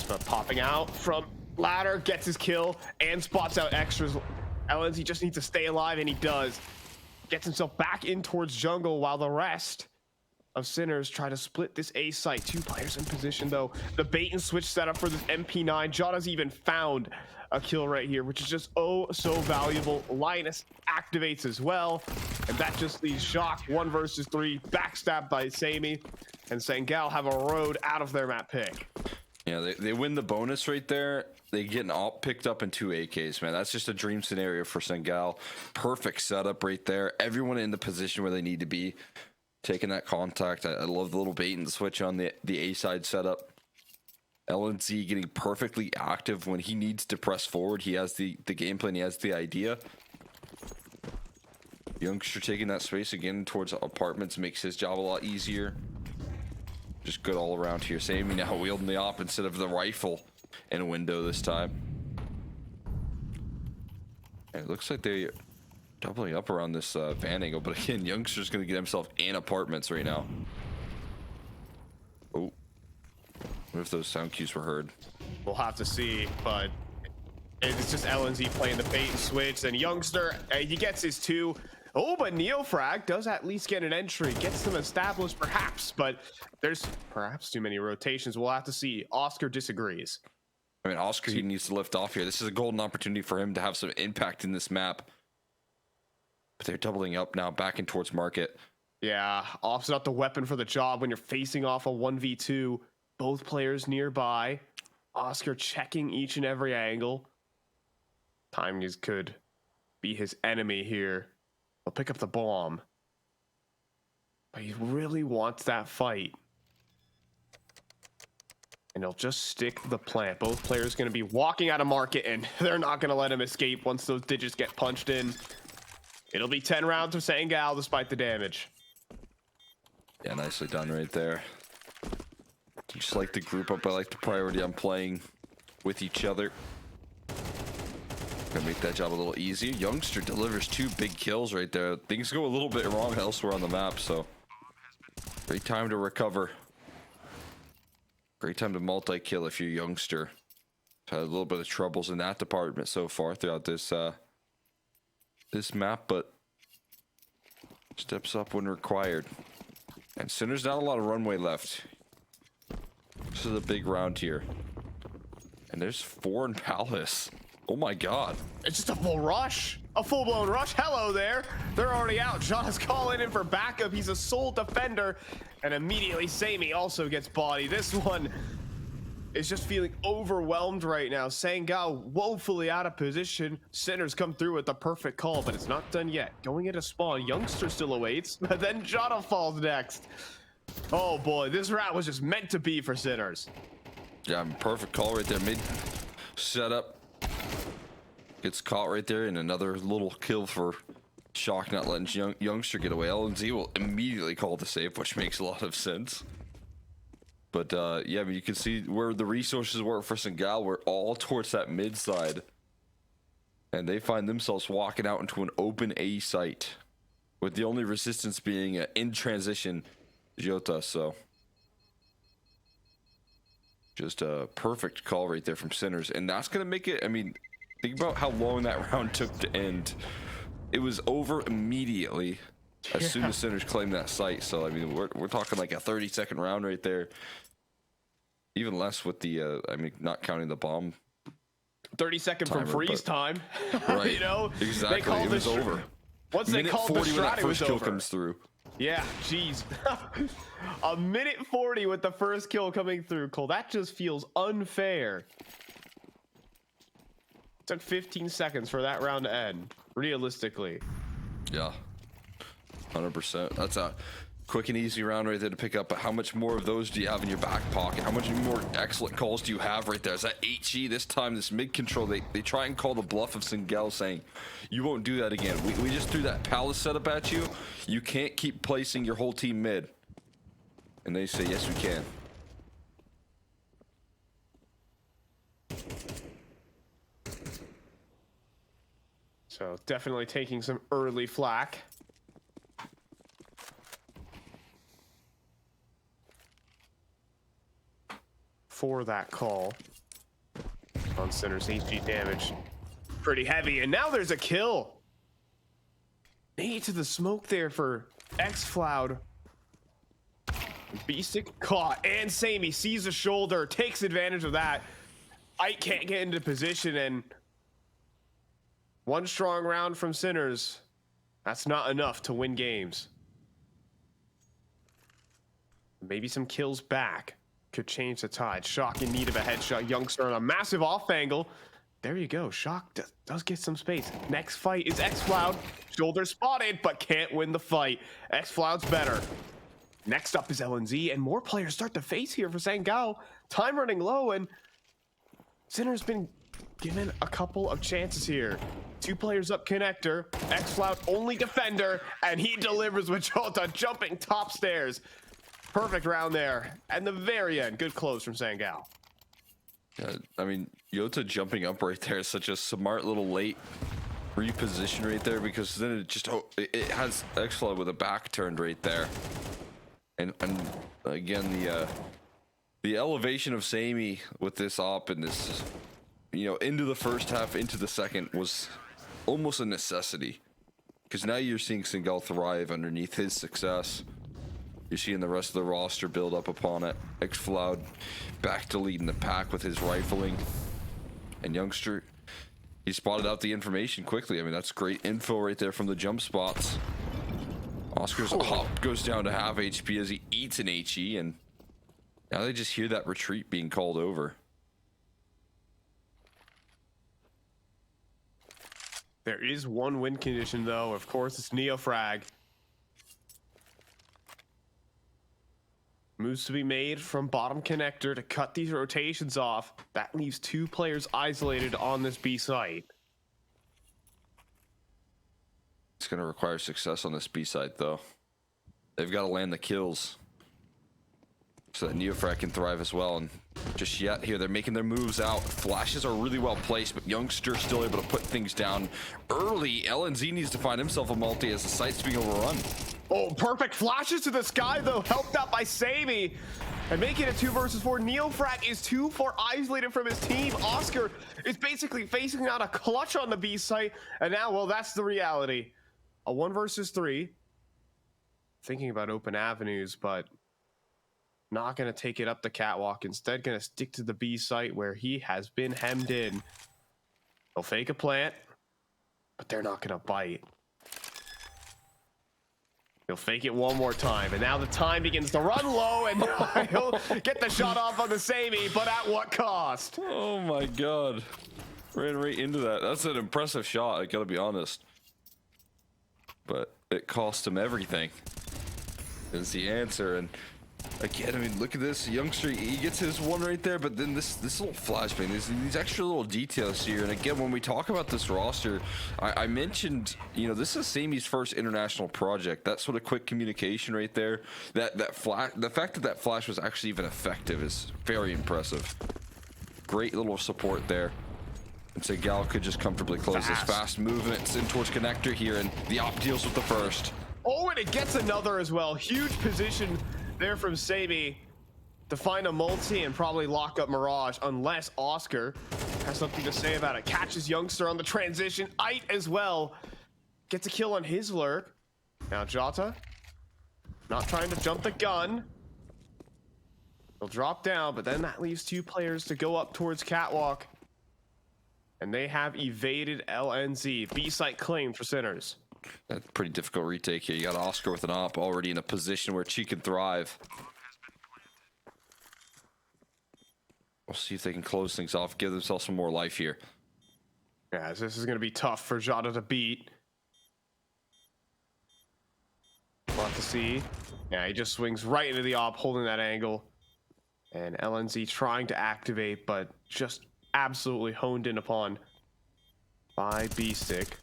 But popping out from ladder, gets his kill and spots out extras. LNZ just needs to stay alive, and he does. Gets himself back in towards jungle while the rest of Sinners try to split this A site. 2 players in position though. The bait and switch setup for this MP9. Jada's even found a kill right here, which is just oh so valuable. Linus activates as well, and that just leaves Shock 1 versus 3, backstabbed by Sammy, and Sangal have a road out of their map pick. Yeah, they win the bonus right there. They get all picked up in 2 AKs, man. That's just a dream scenario for Sangal. Perfect setup right there. Everyone in the position where they need to be. Taking that contact. I love the little bait and switch on the A side setup. LNZ getting perfectly active when he needs to press forward. He has the game plan. He has the idea. Youngster taking that space again towards apartments makes his job a lot easier. Just good all around here. Sammy now wielding the op instead of the rifle in a window this time. And it looks like they're doubling up around this van angle, but again, Youngster's going to get himself in apartments right now. Oh, what if those sound cues were heard? We'll have to see, but it's just LNZ playing the bait and switch. And Youngster, he gets his 2. Oh, but Neofrag does at least get an entry. Gets them established, perhaps, but there's perhaps too many rotations. We'll have to see. Oscar disagrees. I mean, Oscar, he needs to lift off here. This is a golden opportunity for him to have some impact in this map. But they're doubling up now, back in towards market. Yeah, off's not the weapon for the job when you're facing off a 1v2. Both players nearby. Oscar checking each and every angle. Timing could be his enemy here. He'll pick up the bomb. But he really wants that fight. And he'll just stick the plant. Both players going to be walking out of market, and they're not going to let him escape once those digits get punched in. It'll be 10 rounds for Sangal despite the damage. Yeah, nicely done right there. Just like the group up, I like the priority on playing with each other. Gonna make that job a little easier. Youngster delivers 2 big kills right there. Things go a little bit wrong elsewhere on the map, so great time to recover. Great time to multi-kill if you're Youngster. Had a little bit of troubles in that department so far throughout this this map, but steps up when required. And Sinner's not a lot of runway left. This is a big round here. And there's 4 in Palace. Oh my god. It's just a full rush. A full-blown rush. Hello there. They're already out. Jonas calling in for backup. He's a sole defender. And immediately Sammy also gets bodied. This one is just feeling overwhelmed right now. Sangal woefully out of position. Sinners come through with the perfect call, but it's not done yet. Going into spawn. Youngster still awaits. But then Jada falls next. Oh boy, this round was just meant to be for Sinners. Yeah, perfect call right there. Mid setup. Gets caught right there, and another little kill for Shock, not letting Youngster get away. LNZ will immediately call the save, which makes a lot of sense. But yeah, I mean, you can see where the resources were for Sangal were all towards that mid side. And they find themselves walking out into an open A site, with the only resistance being in transition Jota. So just a perfect call right there from Sinners. And that's going to make it, I mean, think about how long that round took to end. It was over immediately as soon as Sinners claimed that site. So I mean, we're talking like a 30-second round right there. Even less with the I mean, not counting the bomb. 30-second from freeze time. Right. You know, exactly. It was over. Once they called the strat, it was kill over. comes through. Yeah, jeez. A minute 40 with the first kill coming through, Cole. That just feels unfair. It took 15 seconds for that round to end, realistically. Yeah, 100%. That's a quick and easy round right there to pick up. But how much more of those do you have in your back pocket? How much more excellent calls do you have right there? Is that HE this time, this mid control? They try and call the bluff of Sangal, saying, you won't do that again. We just threw that palace setup at you. You can't keep placing your whole team mid. And they say, yes, we can. So definitely taking some early flack. For that call on Sinner's HG damage. Pretty heavy, and now there's a kill. Nade to the smoke there for xFloud. Beastic caught, and Sammy sees a shoulder, takes advantage of that. Ike can't get into position, and one strong round from Sinners. That's not enough to win games. Maybe some kills back could change the tide. Shock in need of a headshot. Youngster on a massive off angle. There you go. Shock does get some space. Next fight is xFloud. Shoulder spotted, but can't win the fight. xFloud's better. Next up is LNZ, and more players start to face here for Sangao. Time running low, and Sinner's been given a couple of chances here. 2 players up connector. xFloud only defender, and he delivers with Jota jumping top stairs. Perfect round there. And the very end, good close from Sangao. Yeah, I mean, Yota jumping up right there is such a smart little late reposition right there, because then it just it has xFloud with a back turned right there. And again, the elevation of Sammy with this op and this, into the first half, into the second was almost a necessity, because now you're seeing Sangao thrive underneath his success. You're seeing the rest of the roster build up upon it. xFloud back to leading the pack with his rifling. And Youngster, he spotted out the information quickly. I mean, that's great info right there from the jump spots. Oscar's hop goes down to half HP as he eats an HE, and now they just hear that retreat being called over. There is one win condition, though. Of course, it's Neofrag. Moves to be made from bottom connector to cut these rotations off. That leaves 2 players isolated on this B site. It's going to require success on this B site, though. They've got to land the kills so that Neofrag can thrive as well. And just yet here, they're making their moves out. Flashes are really well placed, but Youngster still able to put things down early. LNZ needs to find himself a multi as the site's being overrun. Oh, perfect flashes to the sky, though, helped out by Sammy. And making it 2 versus 4. Neofrag is too far isolated from his team. Oscar is basically facing out a clutch on the B site. And now, well, that's the reality. A 1 versus 3. Thinking about open avenues, but not going to take it up the catwalk. Instead, going to stick to the B site where he has been hemmed in. They'll fake a plant, but they're not going to bite. He'll fake it one more time, and now the time begins to run low, and he'll get the shot off on the Sammy, but at what cost? Oh my god. Ran right into that. That's an impressive shot, I gotta be honest. But it cost him everything. Is the answer. And again, I mean, look at this. Youngster, he gets his one right there, but then this little flashbang, these extra little details here. And again, when we talk about this roster, I mentioned, this is Sammy's first international project. That sort of quick communication right there. The fact that flash was actually even effective is very impressive. Great little support there. And Sangao could just comfortably close this fast movements in towards connector here, and the op deals with the first. Oh, and it gets another as well. Huge position there from Sammy to find a multi and probably lock up Mirage, unless Oscar has something to say about it. Catches Youngster on the transition. Ite as well gets a kill on his lurk. Now Jota not trying to jump the gun. He'll drop down, but then that leaves 2 players to go up towards catwalk. And they have evaded LNZ. B-site claimed for Sinners. That's a pretty difficult retake here. You got Oscar with an op already in a position where she can thrive. We'll see if they can close things off, give themselves some more life here. Yeah, this is going to be tough for Jota to beat. We'll have to see. Yeah, he just swings right into the op, holding that angle. And LNZ trying to activate, but just absolutely honed in upon by B-Stick.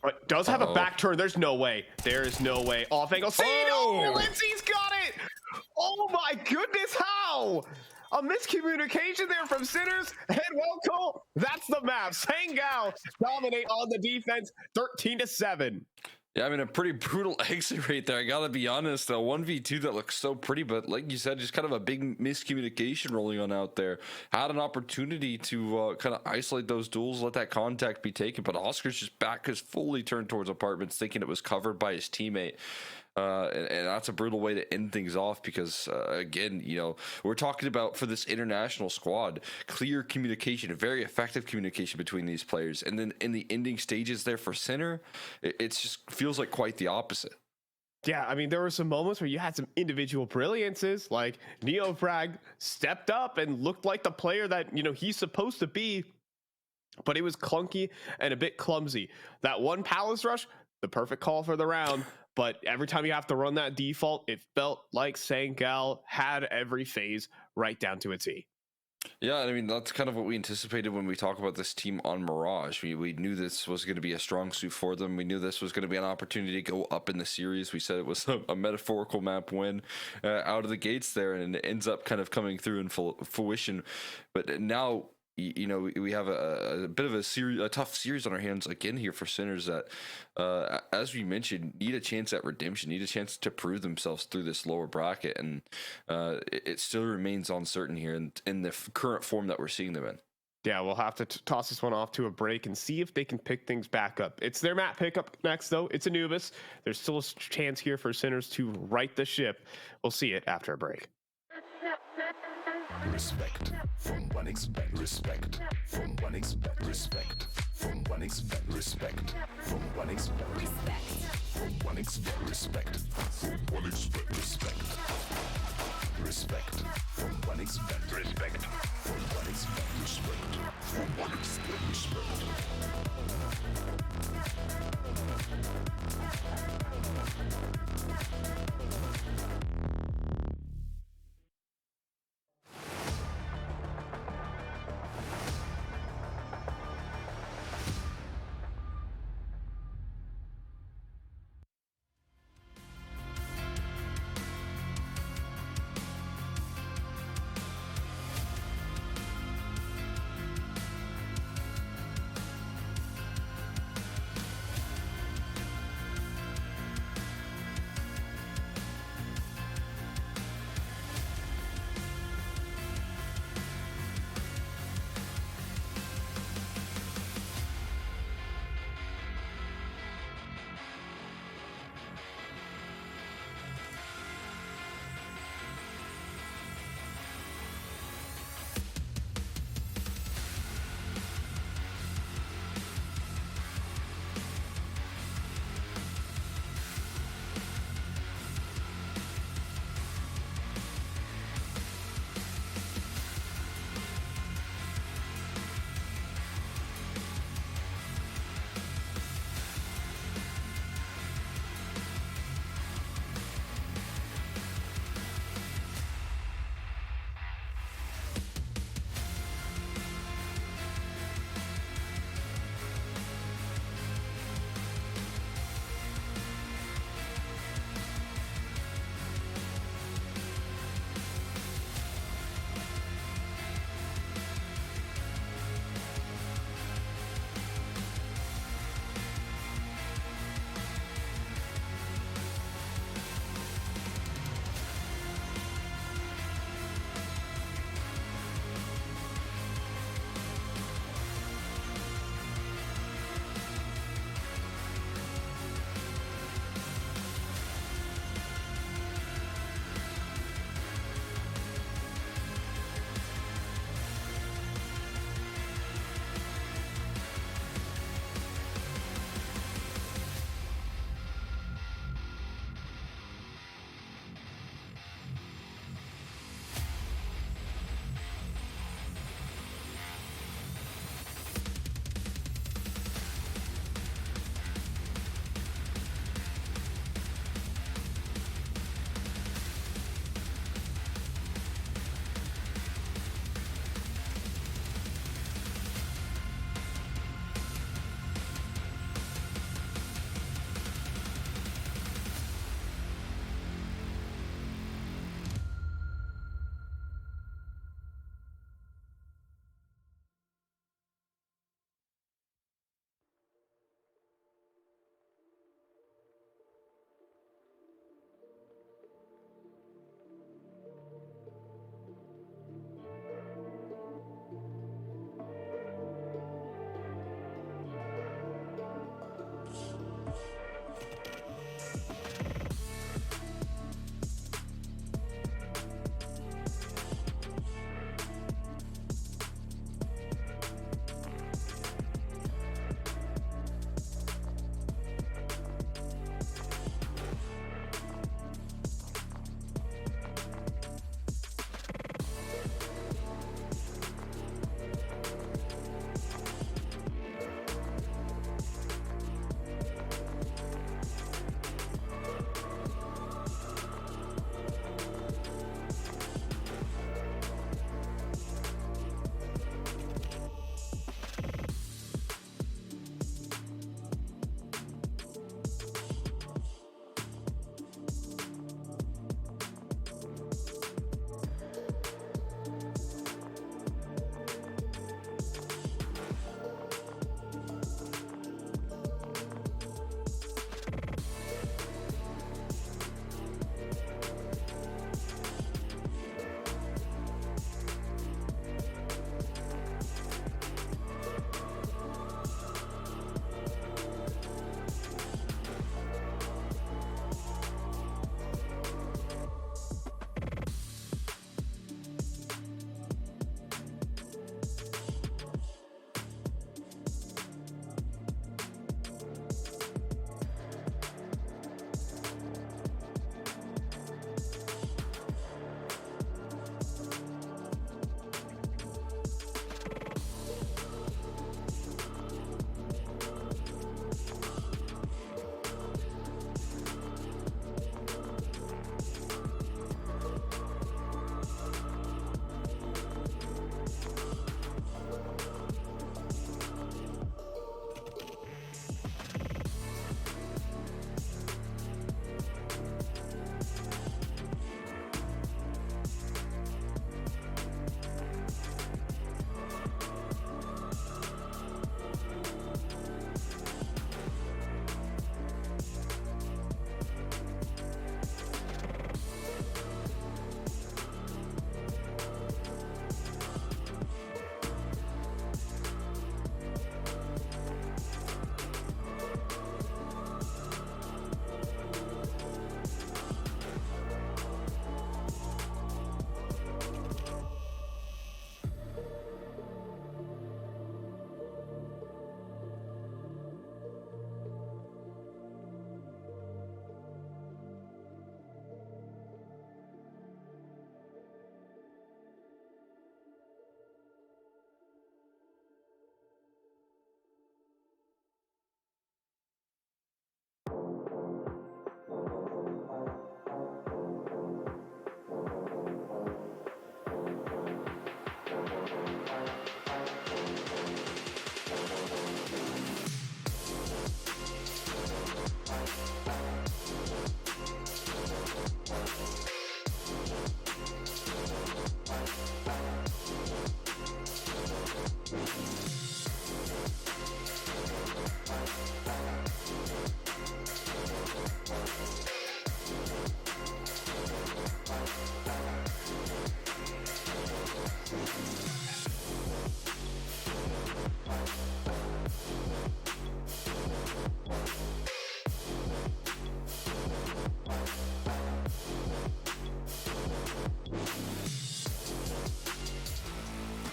But does have a back turn. There's no way. There is no way. Off angle. See, no! LNZ's got it! Oh my goodness, how? A miscommunication there from Sinners. And well, Cole, that's the map. Sangao dominate on the defense 13-7. Yeah, I mean, a pretty brutal exit rate there. I gotta be honest. A 1v2 that looks so pretty, but like you said, just kind of a big miscommunication rolling on out there. Had an opportunity to kind of isolate those duels, let that contact be taken, but Oscar's just back is fully turned towards apartments, thinking it was covered by his teammate. And that's a brutal way to end things off because, again, you know, we're talking about for this international squad, clear communication, very effective communication between these players. And then in the ending stages there for Sinner, it just feels like quite the opposite. Yeah, I mean, there were some moments where you had some individual brilliances, like Neofrag stepped up and looked like the player that, you know, he's supposed to be, but it was clunky and a bit clumsy. That one Palace Rush, the perfect call for the round. But every time you have to run that default, it felt like Sangal had every phase right down to a T. Yeah, I mean, that's kind of what we anticipated when we talk about this team on Mirage. We knew this was going to be a strong suit for them. We knew this was going to be an opportunity to go up in the series. We said it was a metaphorical map win out of the gates there, and it ends up kind of coming through in full fruition. But now, you know, we have a bit of a tough series on our hands again here for Sinners that, as we mentioned, need a chance at redemption, need a chance to prove themselves through this lower bracket, and it still remains uncertain here in the current form that we're seeing them in. Yeah, we'll have to toss this one off to a break and see if they can pick things back up. It's their map pickup next, though. It's Anubis. There's still a chance here for Sinners to right the ship. We'll see it after a break. Respect from 1xBet. Respect from 1xBet. Respect from 1xBet. Respect from 1xBet. Respect from 1xBet. Respect from 1xBet. Respect. Respect from 1xBet. Respect from 1xBet. Respect from 1xBet. Respect.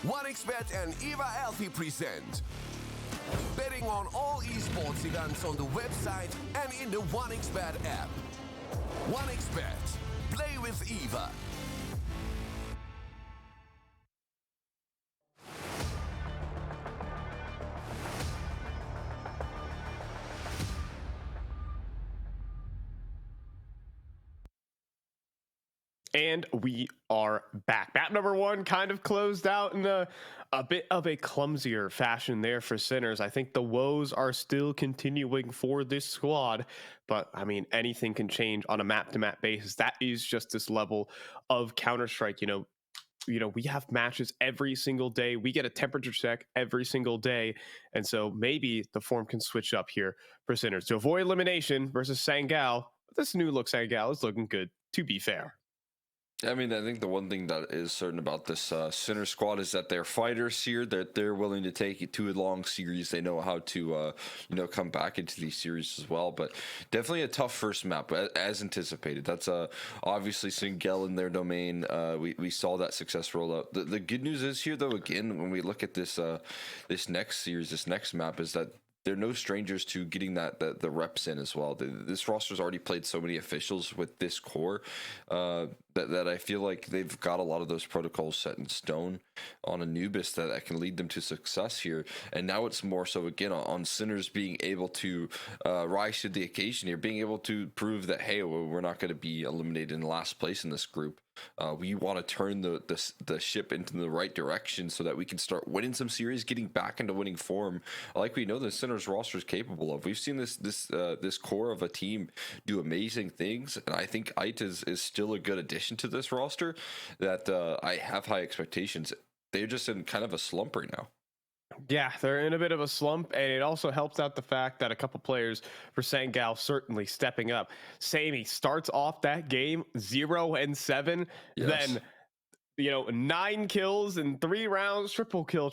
1xBet and Eva Alfie present betting on all esports events on the website and in the 1xBet app. 1xBet. Play with Eva. And we are back. Map number 1 kind of closed out in a bit of a clumsier fashion there for Sinners. I think the woes are still continuing for this squad, but I mean, anything can change on a map-to-map basis. That is just this level of Counter-Strike. You know, we have matches every single day. We get a temperature check every single day. And so maybe the form can switch up here for Sinners. To avoid elimination versus Sangal, this new look Sangal is looking good, to be fair. I mean, I think the one thing that is certain about this Sinner squad is that they're fighters here. They're willing to take it to a long series. They know how to, come back into these series as well. But definitely a tough first map, as anticipated. That's obviously Singel in their domain. We saw that success roll out. The good news is here, though, again, when we look at this this next series, this next map, is that they're no strangers to getting the reps in as well. This roster's already played so many officials with this core that I feel like they've got a lot of those protocols set in stone on Anubis that can lead them to success here. And now it's more so again on Sinners being able to rise to the occasion here, being able to prove that, hey, we're not going to be eliminated in last place in this group. We want to turn the ship into the right direction so that we can start winning some series, getting back into winning form, like we know the Sinners roster is capable of. We've seen this core of a team do amazing things, and I think Ait is still a good addition to this roster. That I have high expectations. They're just in kind of a slump right now. Yeah, they're in a bit of a slump, and it also helps out the fact that a couple players for Sangal certainly stepping up. Sammy starts off that game 0-7, Yes. then 9 kills in 3 rounds, triple kill,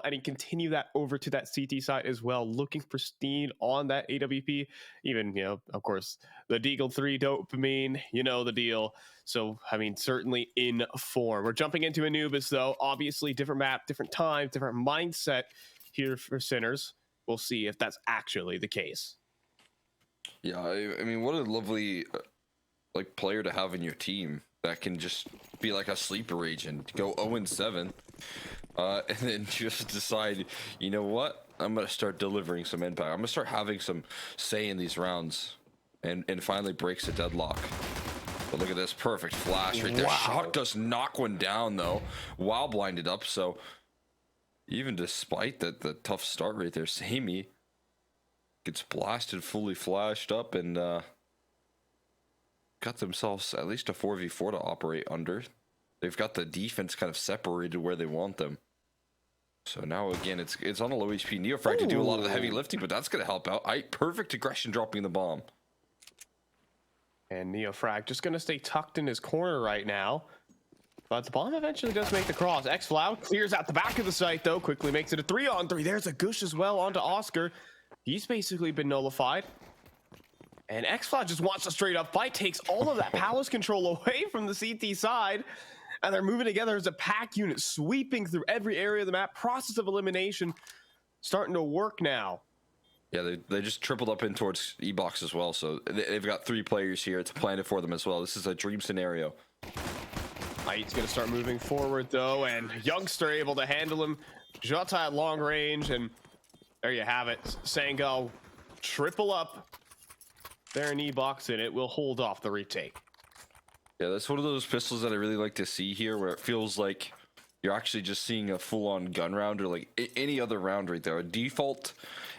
and he continued that over to that CT side as well, looking pristine on that AWP. Even, of course, the Deagle 3 dopamine, you know the deal. So, I mean, certainly in form. We're jumping into Anubis, though. Obviously, different map, different time, different mindset here for Sinners. We'll see if that's actually the case. Yeah, I mean, what a lovely player to have in your team that can just be like a sleeper agent, go 0-7, and then just decide, you know what? I'm gonna start delivering some impact. I'm gonna start having some say in these rounds, and finally breaks a deadlock. But look at this perfect flash right there. Wow. Shot does knock one down though, while blinded up. So even despite the tough start right there, Sammy gets blasted, fully flashed up, and got themselves at least a 4v4 to operate under. They've got the defense kind of separated where they want them. So now again, it's on a low HP Neofrag to do a lot of the heavy lifting, but that's going to help out. Perfect aggression dropping the bomb. And Neofrag just going to stay tucked in his corner right now. But the bomb eventually does make the cross. Xflow clears out the back of the site, though. Quickly makes it a 3-on-3. There's a Gush as well onto Oscar. He's basically been nullified. And Xflow just wants a straight-up fight. Takes all of that palace control away from the CT side. And they're moving together as a pack unit, sweeping through every area of the map. Process of elimination starting to work now. Yeah, they just tripled up in towards E-Box as well, so they've got 3 players here. It's planned for them as well. This is a dream scenario. Ait's going to start moving forward, though, and Youngster able to handle him. Jota at long range, and there you have it. Sangal triple up. There in E-Box, and it will hold off the retake. Yeah, that's one of those pistols that I really like to see here, where it feels like you're actually just seeing a full-on gun round, or like any other round right there. A default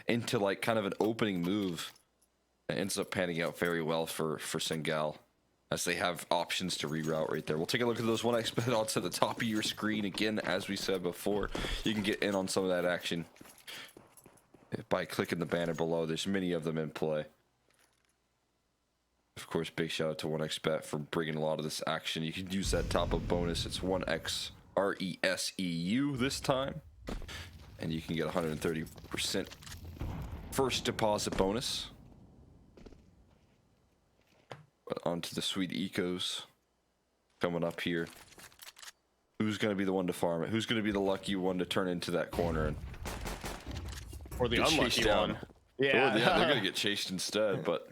into like kind of an opening move that ends up panning out very well for Sangal, as they have options to reroute right there. We'll take a look at those 1xBet odds at the top of your screen. Again, as we said before, you can get in on some of that action by clicking the banner below. There's many of them in play. Of course, big shout out to 1xBet for bringing a lot of this action. You can use that top-up bonus. It's 1x RESEU this time, and you can get 130% first deposit bonus. But onto the sweet ecos coming up here. who's going to be the one to farm it? Who's going to be the lucky one to turn into that corner and Or the get chased unlucky down? one. Or, Yeah. yeah, they're going to get chased instead, but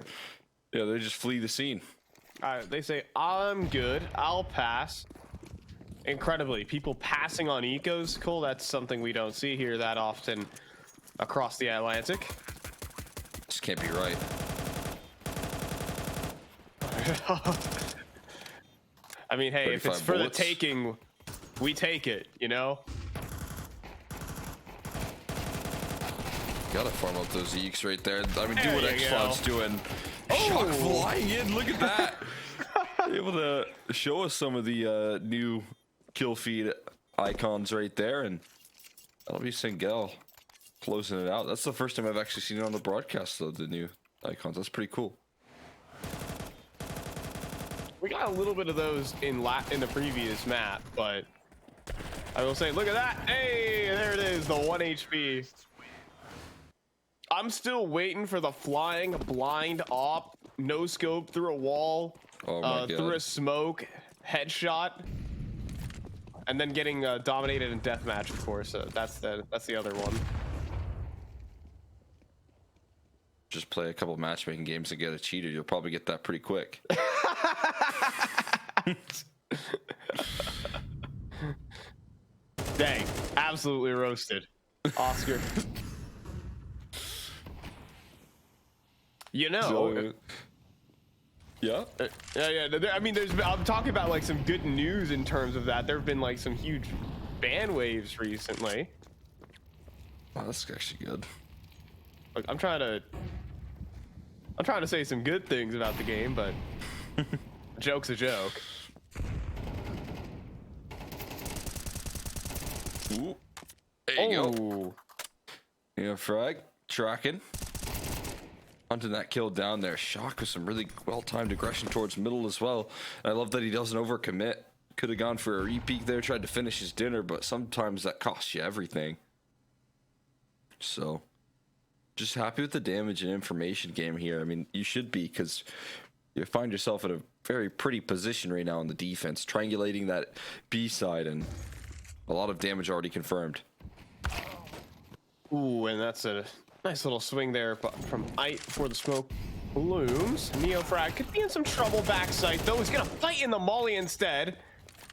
yeah, they just flee the scene. They say, I'm good, I'll pass. Incredibly, people passing on ecos, Cole, that's something we don't see here that often across the Atlantic. This can't be right. I mean, hey, if it's 35 for bullets. the taking, we take it, you know? Gotta farm out those Eeks right there. I mean, do There what you X-Cloud's go. doing. Oh! Shock flying in, look at that. Able to show us some of the new kill feed icons right there, and that'll be Singel closing it out. That's the first time I've actually seen it on the broadcast, though, the new icons. That's pretty cool. We got a little bit of those in the previous map, but I will say, look at that. Hey, there it is, the 1 HP. I'm still waiting for the flying blind op, no scope through a wall, Oh my God. through a smoke, headshot, and then getting dominated in deathmatch, of course. That's the other one. Just play a couple matchmaking games and get a cheater. You'll probably get that pretty quick. Dang, absolutely roasted, Oscar. You know, So, yeah. yeah. I mean, I'm talking about like some good news in terms of that. There have been like some huge ban waves recently. Oh, that's actually good. Look, I'm trying to say some good things about the game, but a joke's a joke. Ooh. There you go. Oh, Yeah, frag tracking. Hunting that kill down there. Shock with some really well-timed aggression towards middle as well. And I love that he doesn't overcommit. Could have gone for a repeat there, tried to finish his dinner, but sometimes that costs you everything. So, just happy with the damage and information game here. I mean, you should be, because you find yourself in a very pretty position right now on the defense, triangulating that B side, and a lot of damage already confirmed. ooh, and that's a nice little swing there from Ite before the smoke blooms. Neofrag could be in some trouble backside, though. He's gonna fight in the molly instead.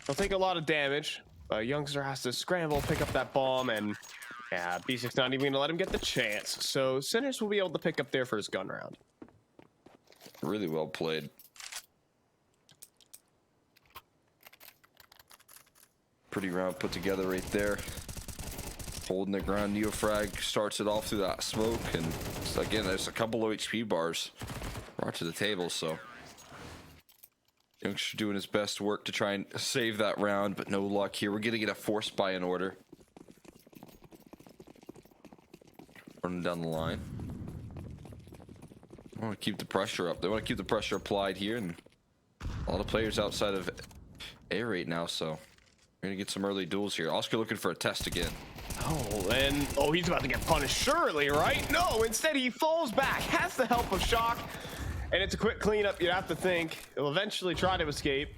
He'll take a lot of damage. Youngster has to scramble, pick up that bomb, and yeah, B6 not even gonna let him get the chance. So Sinners will be able to pick up there for his gun round. Really well played. Pretty round put together right there. Holding the ground. Neofrag starts it off through that smoke, and again, there's a couple of HP bars brought to the table, so Youngster doing his best work to try and save that round, but no luck here. We're gonna get a forced buy in order. Running down the line. I want to keep the pressure up. They want to keep the pressure applied here, and a lot of players outside of A right now, so we're gonna get some early duels here. Oscar looking for a test again. Oh, and he's about to get punished, surely, right? No, instead he falls back, has the help of Shock, and it's a quick cleanup. You'd have to think he'll eventually try to escape,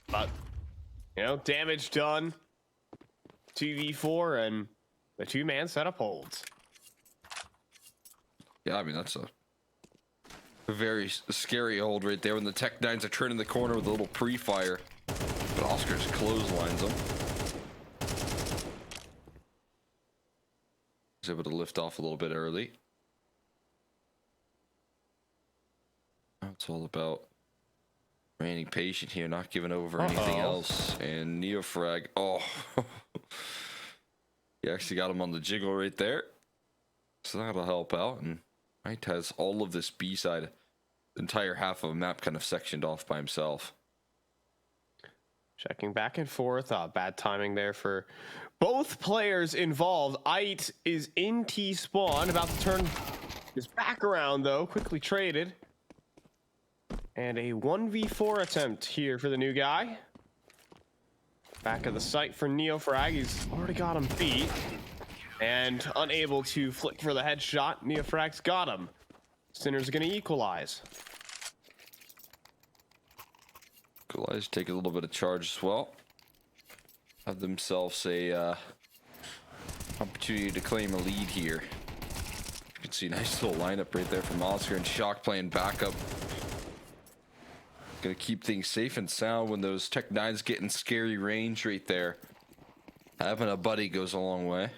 but you know, damage done. 2v4, and the two-man setup holds. Yeah, I mean, that's a very scary hold right there when the Tech 9s are turning the corner with a little pre-fire, but Oscar just clotheslines them. He's able to lift off a little bit early. Now it's all about remaining patient here, not giving over anything else. And Neofrag, oh, he actually got him on the jiggle right there, so that'll help out. And Knight has all of this B side, the entire half of a map kind of sectioned off by himself. Checking back and forth. Bad timing there for both players involved. Ite is in T-spawn, about to turn his back around, though. Quickly traded. And a 1v4 attempt here for the new guy. Back of the site for Neofrag. He's already got him beat. And unable to flick for the headshot. Neofrag's got him. Sinner's going to equalize. Equalize, take a little bit of charge as well. have themselves a opportunity to claim a lead here. You can see a nice little lineup right there from Oscar, and Shock playing backup. Gonna keep things safe and sound when those Tech 9s get in scary range right there. Having a buddy goes a long way.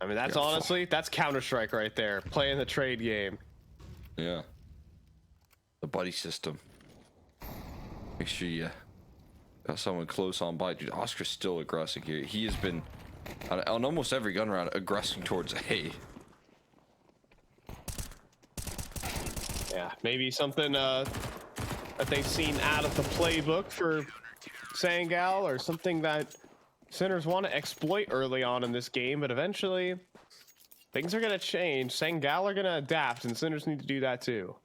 I mean, that's honestly, that's Counter-Strike right there. Playing the trade game. Yeah. The buddy system. Make sure you got someone close on by. Dude, Oscar's still aggressive here. He has been, on almost every gun round, aggressing towards A. Yeah, maybe something that they've seen out of the playbook for Sangal, or something that Sinners want to exploit early on in this game, but eventually things are going to change. Sangal are going to adapt, and Sinners need to do that too.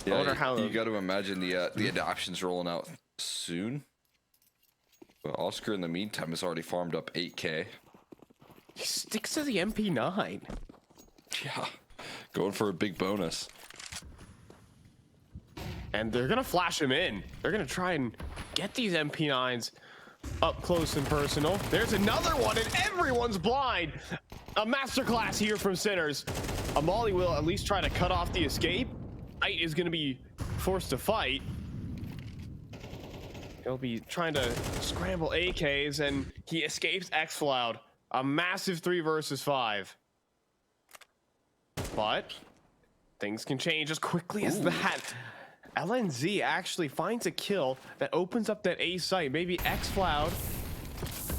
Yeah, I wonder how you got to imagine the adoptions rolling out soon. But Oscar, in the meantime, has already farmed up 8K. He sticks to the MP9. Yeah, going for a big bonus. And they're going to flash him in. They're going to try and get these MP9s up close and personal. There's another one, and everyone's blind. A masterclass here from Sinners. Amali will at least try to cut off the escape. Ite is going to be forced to fight. He'll be trying to scramble AKs, and he escapes Xfloud. A massive 3 versus 5. But things can change as quickly as that. LNZ actually finds a kill that opens up that A site. Maybe Xfloud.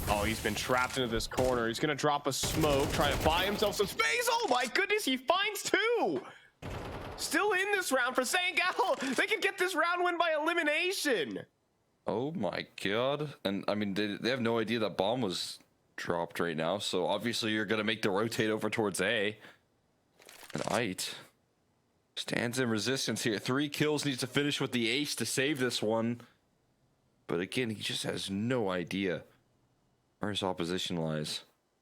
Oh, he's been trapped into this corner. He's going to drop a smoke, try to buy himself some space. Oh my goodness, he finds 2. Still in this round for Sangal. They can get this round win by elimination. Oh my god. And I mean, they have no idea that bomb was dropped right now, so obviously you're going to make the rotate over towards A. And Ite stands in resistance here. 3 kills, needs to finish with the ace to save this one. But again, he just has no idea where his opposition lies.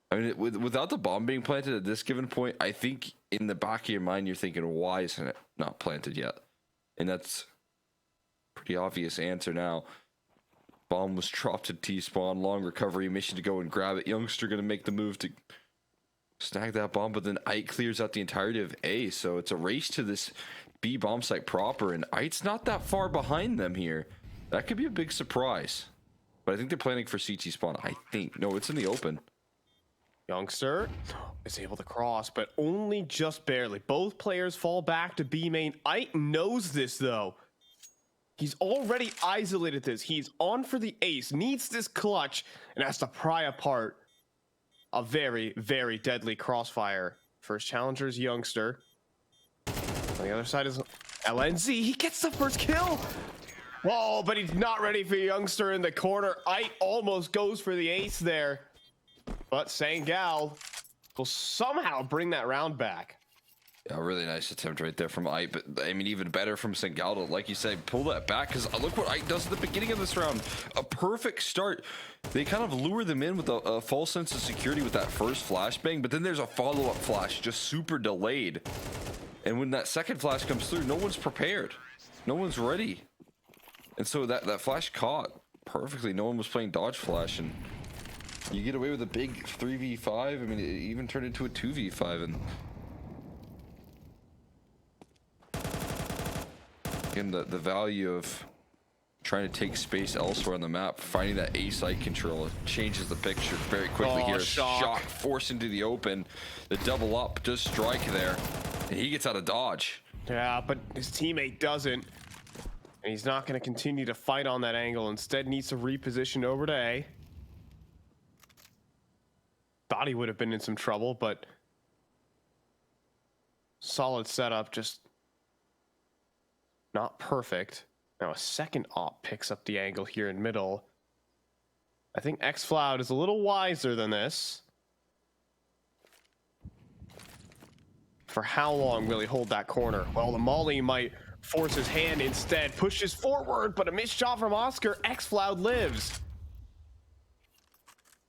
I mean, without the bomb being planted at this given point, I think in the back of your mind, you're thinking, why isn't it not planted yet? And that's a pretty obvious answer now. Bomb was dropped at T-spawn. Long recovery mission to go and grab it. Youngster going to make the move to snag that bomb, but then Ite clears out the entirety of A, so it's a race to this B bomb site proper, and Ite's not that far behind them here. That could be a big surprise. But I think they're planning for CT spawn. I think. No, it's in the open. Youngster is able to cross, but only just barely. Both players fall back to B main. Ite knows this, though. He's already isolated this. He's on for the ace, needs this clutch, and has to pry apart a very, very deadly crossfire. First challenger is Youngster. On the other side is LNZ. He gets the first kill. Whoa, but he's not ready for Youngster in the corner. Ite almost goes for the ace there. But Sangal will somehow bring that round back. Yeah, really nice attempt right there from Ite, but I mean, even better from Sangal to, like you said, pull that back, because look what Ite does at the beginning of this round. A perfect start. They kind of lure them in with a false sense of security with that first flashbang, but then there's a follow-up flash, just super delayed. And when that second flash comes through, no one's prepared. No one's ready. And so that flash caught perfectly. No one was playing dodge flash, and you get away with a big 3v5. I mean, it even turned into a 2v5, and again, the value of trying to take space elsewhere on the map, finding that A site control changes the picture very quickly. Here, Shock forced into the open. The double up does strike there, and he gets out of dodge. Yeah, but his teammate doesn't. And he's not going to continue to fight on that angle. Instead, needs to reposition over to A. Thought he would have been in some trouble, but solid setup, just not perfect. Now a second op picks up the angle here in middle. I think Xfloud is a little wiser than this. For how long will he hold that corner? Well, the Molly might force his hand instead. Pushes forward, but a missed shot from Oscar. Xfloud lives.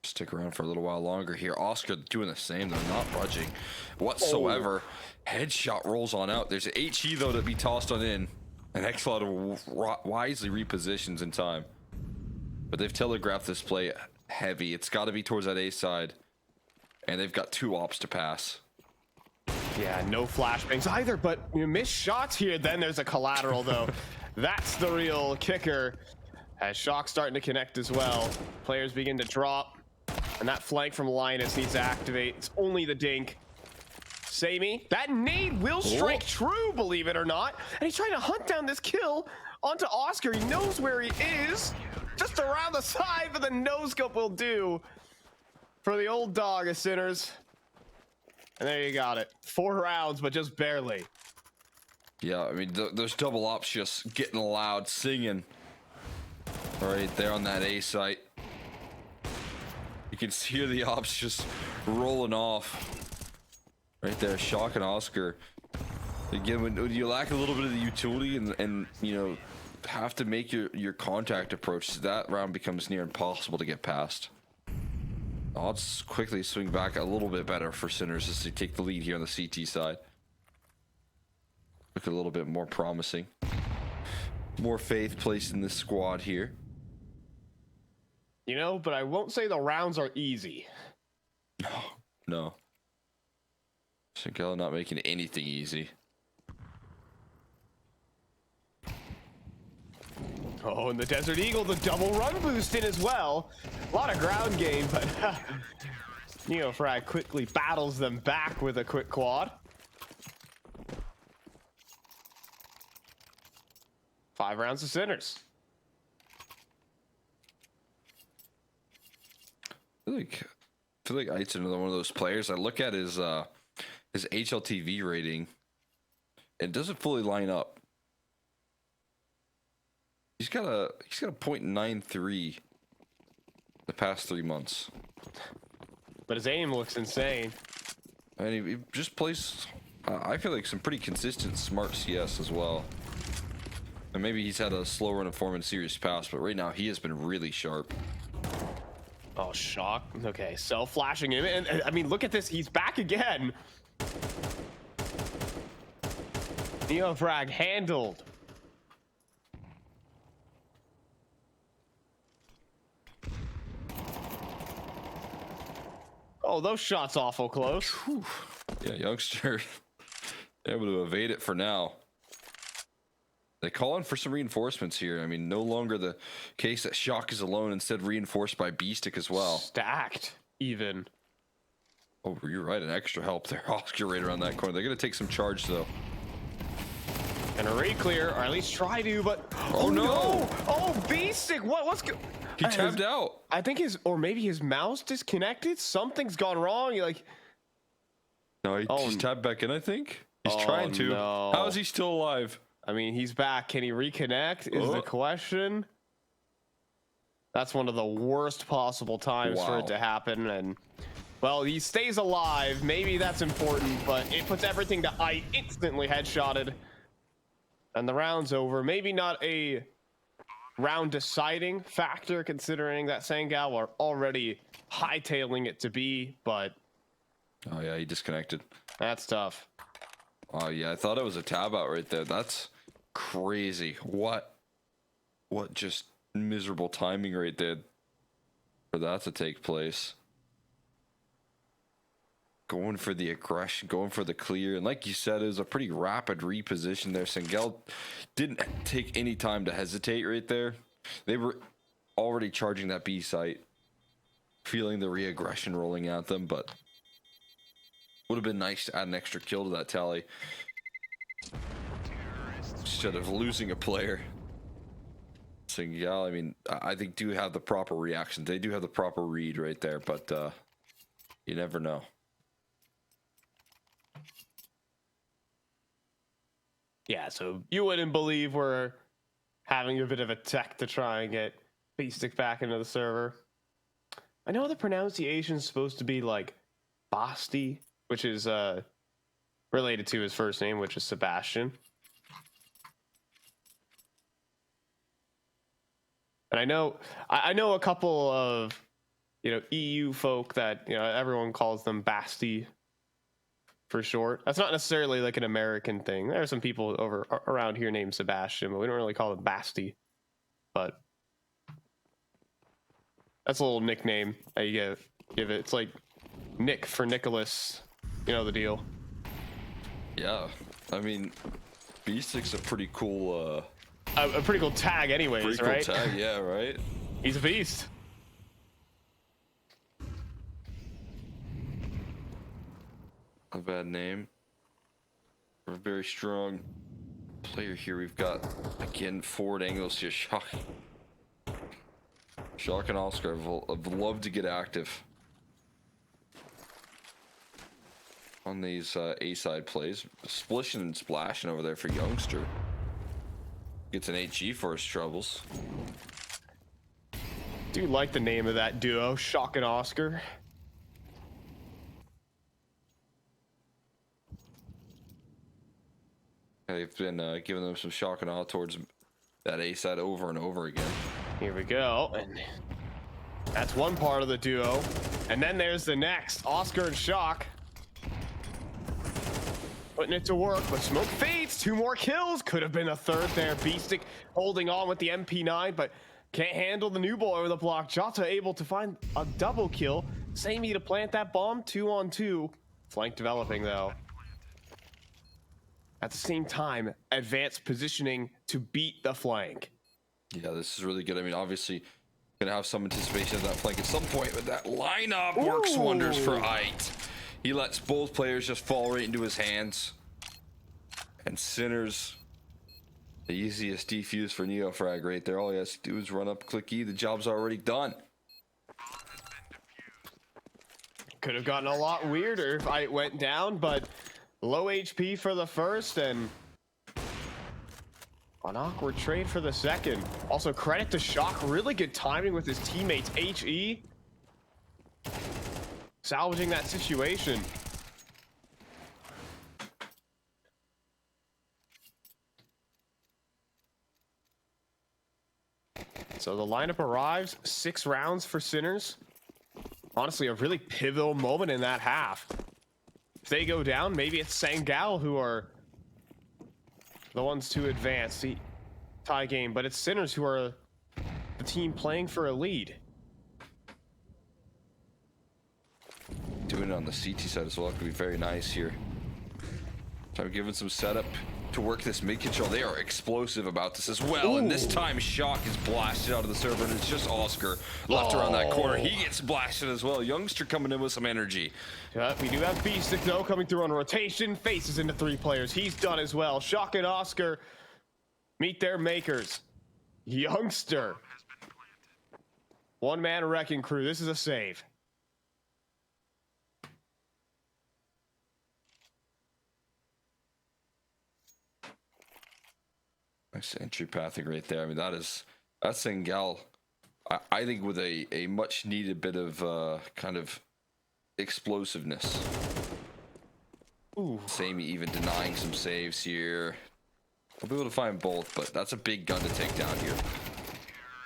Stick around for a little while longer here. Oscar doing the same. They're not budging whatsoever. Headshot rolls on out. There's an HE though to be tossed on in. And Exlot wisely repositions in time. But they've telegraphed this play heavy. It's got to be towards that A side. And they've got 2 ops to pass. Yeah, no flashbangs either, but you miss shots here. Then there's a collateral though. That's the real kicker. As Shock starting to connect as well. Players begin to drop. And that flank from Linus needs to activate. It's only the dink. Sammy, that nade will strike true, believe it or not. And he's trying to hunt down this kill onto Oscar. He knows where he is. Just around the side, but the no-scope will do for the old dog of Sinners. And there you got it. 4 rounds, but just barely. Yeah, I mean, those double ops just getting loud, singing. Right there on that A site. You can hear the ops just rolling off. Right there, Shock and Oscar. Again, when you lack a little bit of the utility and you know, have to make your contact approach, that round becomes near impossible to get past. Odds quickly swing back a little bit better for Sinners as they take the lead here on the CT side. Look a little bit more promising. More faith placed in this squad here. You know, but I won't say the rounds are easy. No. Singel not making anything easy. Oh, and the Desert Eagle, the double run boost in as well. A lot of ground game, but Neofrag quickly battles them back with a quick quad. 5 rounds of Sinners. I feel like Ait's another one of those players. I look at his HLTV rating. It doesn't fully line up. He's got a 0.93 the past 3 months. But his aim looks insane. And he just plays, I feel like, some pretty consistent, smart CS as well. And maybe he's had a slow run of form in series past, but right now he has been really sharp. Oh, Shock. Okay, self-flashing him. And I mean, look at this. He's back again. Neofrag handled. Oh, those shots awful close. Whew. Yeah, youngster able to evade it for now. They call in for some reinforcements here. I mean, no longer the case that Shock is alone, instead reinforced by B-Stick as well. Stacked, even. Oh, you're right, an extra help there. Oscar right around that corner. They're going to take some charge, though. And a re-clear, or at least try to, but... Oh, no! Oh, B-Stick, what's going... He tabbed out. I think or maybe his mouse disconnected? Something's gone wrong, No, he's tabbed back in, I think. He's trying to. No. How is he still alive? I mean, he's back. Can he reconnect is the question. That's one of the worst possible times for it to happen. And, well, he stays alive. Maybe that's important, but it puts everything to I instantly headshotted. And the round's over. Maybe not a round deciding factor, considering that Sangal are already hightailing it to be, but... Oh, yeah, he disconnected. That's tough. Oh, yeah, I thought it was a tab out right there. That's crazy. What just miserable timing right there for that to take place. Going for the aggression, going for the clear. And like you said, it was a pretty rapid reposition there. Sengel didn't take any time to hesitate right there. They were already charging that B site, feeling the re-aggression rolling at them, but would have been nice to add an extra kill to that tally instead of losing a player. Sengel, I mean, I think do have the proper reaction. They do have the proper read right there, but you never know. Yeah, so you wouldn't believe we're having a bit of a tech to try and get B-Stick back into the server. I know the pronunciation's supposed to be like Basti, which is related to his first name, which is Sebastian. And I know a couple of EU folk that everyone calls them Basti for short. That's not necessarily like an American thing. There are some people around here named Sebastian, but we don't really call them Basti. But that's a little nickname that you give it. It's like Nick for Nicholas. You know the deal. Yeah, I mean, Beastic's a pretty cool. A pretty cool tag, anyways, Pretty cool right? tag, yeah, right. He's a beast. A bad name. We're a very strong player here. We've got again forward angles here. Shock and Oscar. I've loved to get active on these A-side plays. Splishing and splashing over there for Youngster. Gets an HG for his troubles. Do you like the name of that duo, Shock and Oscar? They've been giving them some shock and awe towards that A-side over and over again. Here we go. And that's one part of the duo. And then there's the next, Oscar and Shock. Putting it to work, but smoke fades. 2 more kills. Could have been a third there. Beastic holding on with the MP9, but can't handle the new ball over the block. Jota able to find a double kill. Samey to plant that bomb. 2-on-2. Flank developing, though. At the same time, advanced positioning to beat the flank. Yeah, this is really good. I mean, obviously, gonna have some anticipation of that flank at some point, but that lineup works wonders for Height. He lets both players just fall right into his hands. And Sinners, the easiest defuse for Neofrag right there. All he has to do is run up, click E. The job's already done. Could have gotten a lot weirder if I went down, but low HP for the first and an awkward trade for the second. Also, credit to Shock. Really good timing with his teammates. HE salvaging that situation. So the lineup arrives. 6 rounds for Sinners. Honestly, a really pivotal moment in that half. If they go down, maybe it's Sangal who are the ones to advance the tie game, but it's Sinners who are the team playing for a lead. Doing it on the CT side as well could be very nice here. So I'm giving some setup to work this mid control. They are explosive about this as well. And this time Shock is blasted out of the server, and it's just Oscar left around that corner. He gets blasted as well. Youngster coming in with some energy. Yeah, we do have Beastic though coming through on rotation. Faces into 3 players. He's done as well. Shock and Oscar meet their makers. Youngster. 1-man wrecking crew. This is a save. Nice entry pathing right there. I mean, that's Sengal. I think with a much needed bit of kind of explosiveness. Ooh. Samey even denying some saves here. I'll be able to find both, but that's a big gun to take down here.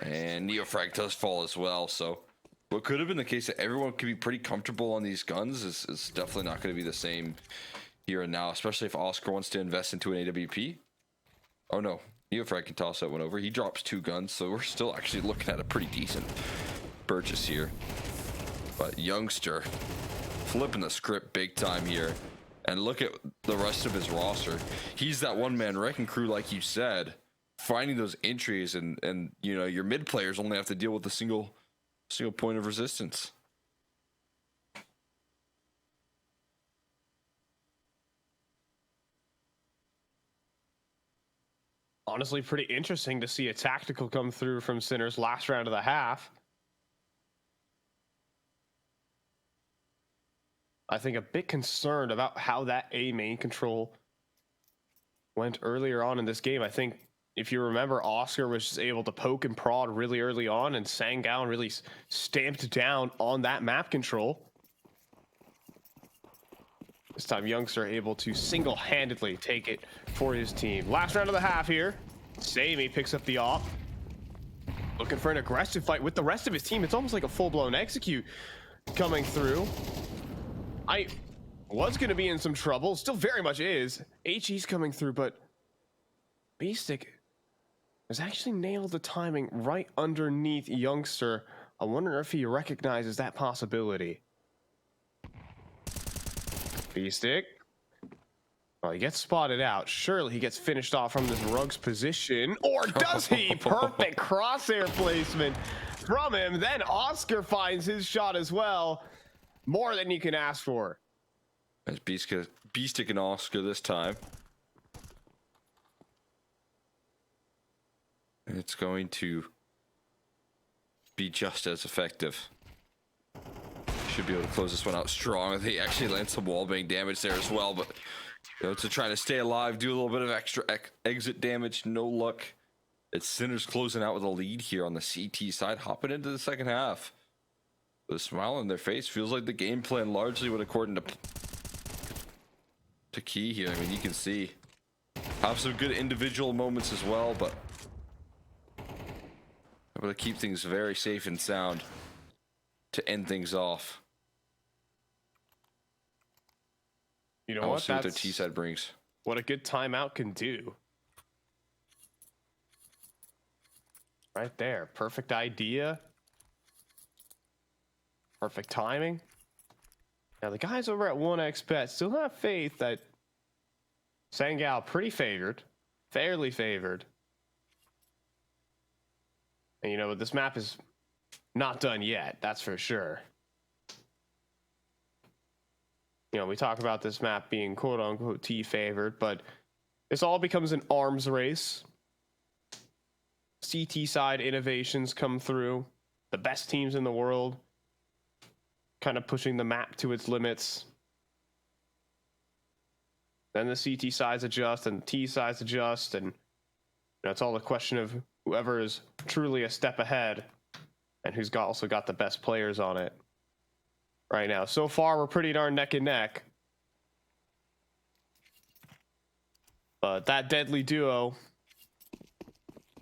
And Neofrag does fall as well, so what could have been the case that everyone could be pretty comfortable on these guns is definitely not going to be the same here and now, especially if Oscar wants to invest into an AWP. Oh no, Neofrag can toss that one over. He drops 2 guns, so we're still actually looking at a pretty decent purchase here. But Youngster flipping the script big time here. And look at the rest of his roster. He's that 1-man wrecking crew, like you said, finding those entries, and you know, your mid players only have to deal with a single point of resistance. Honestly, pretty interesting to see a tactical come through from Sinners last round of the half. I think a bit concerned about how that A main control went earlier on in this game. I think if you remember, Oscar was just able to poke and prod really early on, and Sangal really stamped down on that map control. This time, Youngster able to single-handedly take it for his team. Last round of the half here. Samey picks up the op. looking for an aggressive fight with the rest of his team. It's almost like a full-blown execute coming through. I was going to be in some trouble, still very much is. HE's coming through, but Beastic has actually nailed the timing right underneath Youngster. I wonder if he recognizes that possibility. Beastic. Well, he gets spotted out. Surely he gets finished off from this Ruggs position. Or does he? Perfect crosshair placement from him. Then Oscar finds his shot as well. More than you can ask for. It's Beastic and Oscar this time. And it's going to be just as effective. Should be able to close this one out strong. They actually land some wallbang damage there as well, but you know, to try to stay alive, do a little bit of extra exit damage, no luck. It's Sinners closing out with a lead here on the CT side, hopping into the second half. With a smile on their face, feels like the game plan largely went according to Key here. I mean, you can see have some good individual moments as well, but able to keep things very safe and sound to end things off. You know I'll what? see what their That's T side brings. what a good timeout can do. Right there. Perfect idea. Perfect timing. Now the guys over at 1xBet still have faith that Sangal pretty favored. Fairly favored. And you know, this map is not done yet, that's for sure. You know, we talk about this map being quote unquote T favored, but this all becomes an arms race. CT side innovations come through. The best teams in the world kind of pushing the map to its limits. Then the CT sides adjust and the T sides adjust, and it's all a question of whoever is truly a step ahead and who's also got the best players on it right now. So far, we're pretty darn neck and neck. But that deadly duo,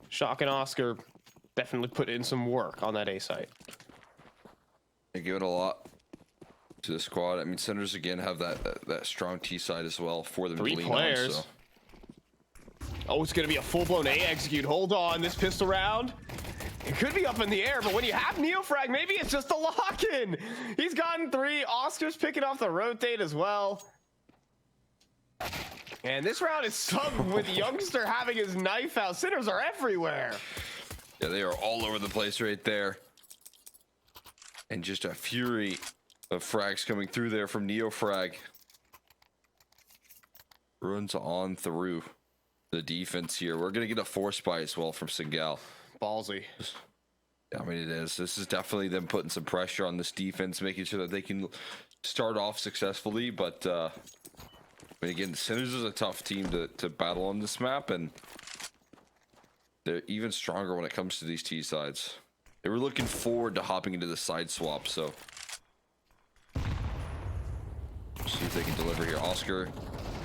Shock and Oscar, definitely put in some work on that A site. They give it a lot to the squad. I mean, Senators again have that strong T side as well for them. 3 to lean players. On, so. Oh, it's going to be a full-blown A execute. Hold on, this pistol round. It could be up in the air, but when you have Neofrag, maybe it's just a lock-in. He's gotten 3. Oscar's picking off the rotate as well. And this round is subbed with Youngster having his knife out. Sinners are everywhere. Yeah, they are all over the place right there. And just a fury of frags coming through there from Neofrag. Runs on through the defense here. We're going to get a force buy as well from Singal. Ballsy. I mean, it is. This is definitely them putting some pressure on this defense, making sure that they can start off successfully. But, I mean, again, the Sinners is a tough team to battle on this map, and they're even stronger when it comes to these T sides. They were looking forward to hopping into the side swap, so see if they can deliver here. Oscar,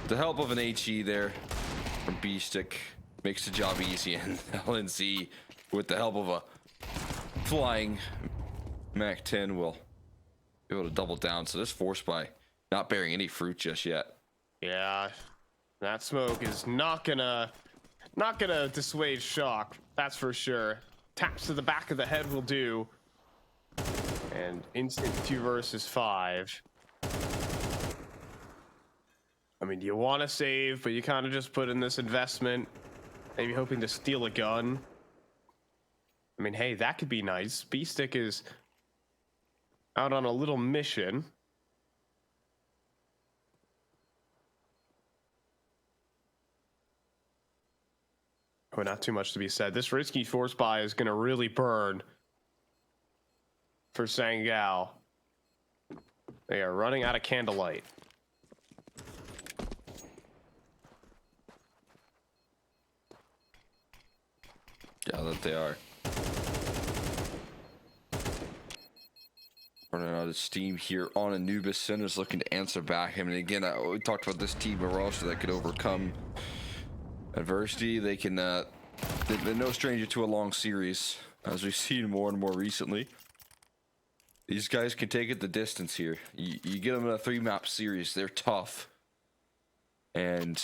the help of an HE there from Beastic makes the job easy, and LNC with the help of a flying Mac 10 will be able to double down. So this force buy not bearing any fruit just yet. Yeah, that smoke is not gonna dissuade Shock, that's for sure. Taps to the back of the head will do. And instant 2 versus 5. I mean, you want to save, but you kind of just put in this investment, maybe hoping to steal a gun. I mean, hey, that could be nice. Beastic is out on a little mission. Oh, not too much to be said. This risky force buy is going to really burn for Sangal. They are running out of candlelight. Yeah, that they are. Running out of steam here on Anubis. Sinners looking to answer back him. And again, we talked about this team Marosha that could overcome adversity. They can, they're no stranger to a long series. as we've seen more and more recently. These guys can take it the distance here. You get them in a 3-map series, they're tough. And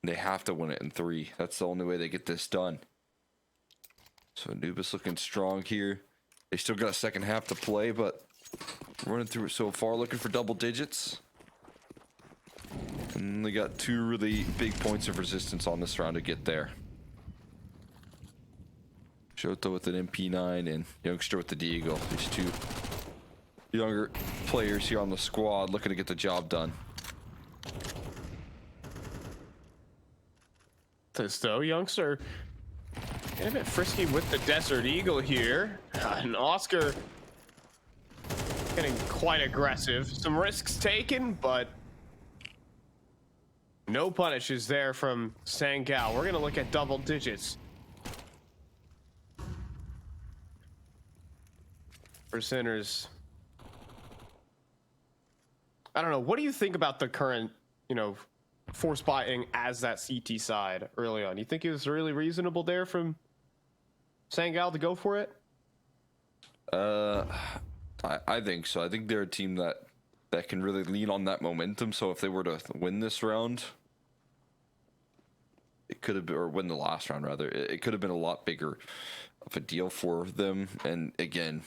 they have to win it in 3. That's the only way they get this done. So Anubis looking strong here. They still got a second half to play, but running through it so far, looking for double digits. And they got 2 really big points of resistance on this round to get there. Shota with an MP9 and Youngster with the Deagle. These 2 younger players here on the squad looking to get the job done. Though Youngster getting a bit frisky with the Desert Eagle here. And Oscar getting quite aggressive. Some risks taken, but no punishes there from Sangal. We're going to look at double digits for Sinners. I don't know. What do you think about the current, force buying as that CT side early on? You think it was really reasonable there from Sangal to go for it? I think so. I think they're a team that can really lean on that momentum. So if they were to win this round, it could have been, or win the last round rather, it could have been a lot bigger of a deal for them. And again,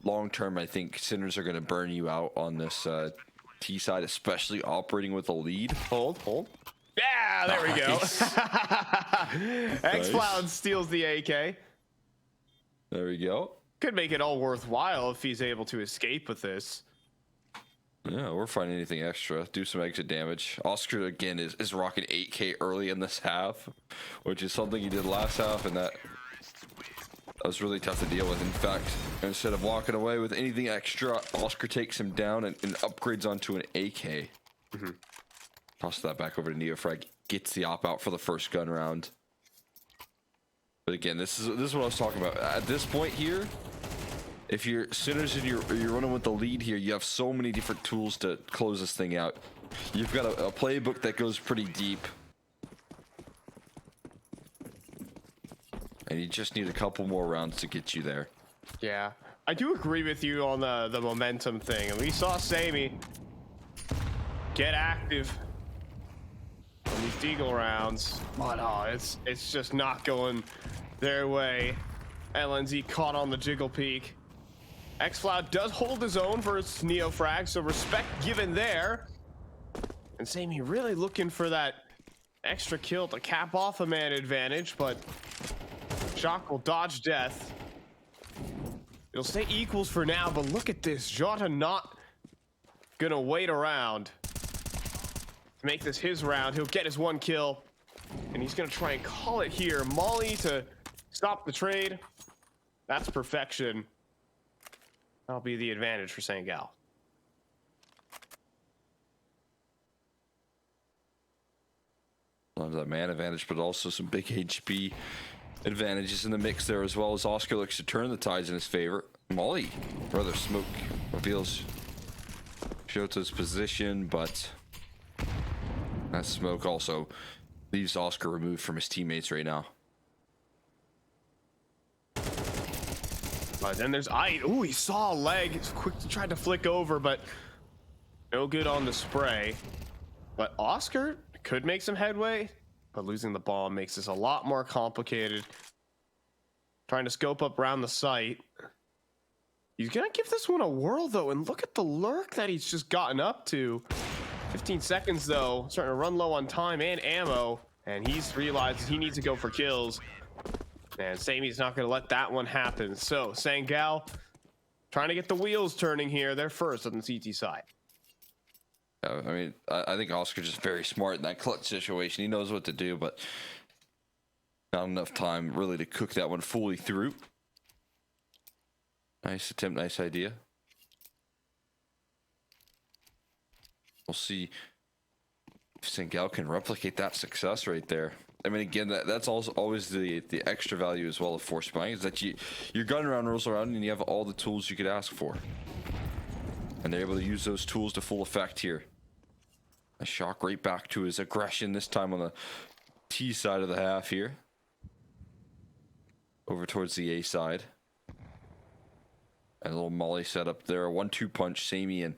long term, I think Sinners are going to burn you out on this T side, especially operating with a lead. Hold. Yeah, there we go. X-Cloud steals the AK. There we go. Could make it all worthwhile if he's able to escape with this. Yeah, we're finding anything extra. Do some exit damage. Oscar, again, is rocking 8K early in this half, which is something he did last half, and that was really tough to deal with. In fact, instead of walking away with anything extra, Oscar takes him down and upgrades onto an AK. Mm-hmm. Toss that back over to Neofrag. Gets the op out for the first gun round. But again, this is what I was talking about. At this point here, if you're Sinners and you're running with the lead here, you have so many different tools to close this thing out. You've got a playbook that goes pretty deep. And you just need a couple more rounds to get you there. Yeah, I do agree with you on the momentum thing. And we saw Sammy get active on these Deagle rounds. But it's just not going their way. LNZ caught on the jiggle peak. X-Cloud does hold his own versus Neofrag, so respect given there. And Sammy really looking for that extra kill to cap off a man advantage, but Shock will dodge death. It'll stay equals for now, but look at this. Jota not gonna wait around to make this his round. He'll get his 1 kill, and he's gonna try and call it here. Molly to stop the trade. That's perfection. That'll be the advantage for Sangal. Loves that man advantage, but also some big HP advantages in the mix there, as well as Oscar looks to turn the tides in his favor. Molly, rather smoke reveals Shota's position, but that smoke also leaves Oscar removed from his teammates right now. Then there's Ait. Ooh, he saw a leg. He's quick to try to flick over, but no good on the spray. But Oscar could make some headway, but losing the bomb makes this a lot more complicated. Trying to scope up around the site. He's gonna give this one a whirl though, and look at the lurk that he's just gotten up to. 15 seconds though, starting to run low on time and ammo, and he's realized he needs to go for kills. And Sammy's not going to let that one happen. So, Sangal trying to get the wheels turning here. They're first on the CT side. I mean, I think Oscar's just very smart in that clutch situation. He knows what to do, but not enough time really to cook that one fully through. Nice attempt, nice idea. We'll see if Sangal can replicate that success right there. I mean, again, that's also always the extra value as well of force buying, is that your gun round rolls around and you have all the tools you could ask for. And they're able to use those tools to full effect here. A shock right back to his aggression, this time on the T side of the half here. over towards the A side. And a little molly set up there. A 1-2 punch, Samey and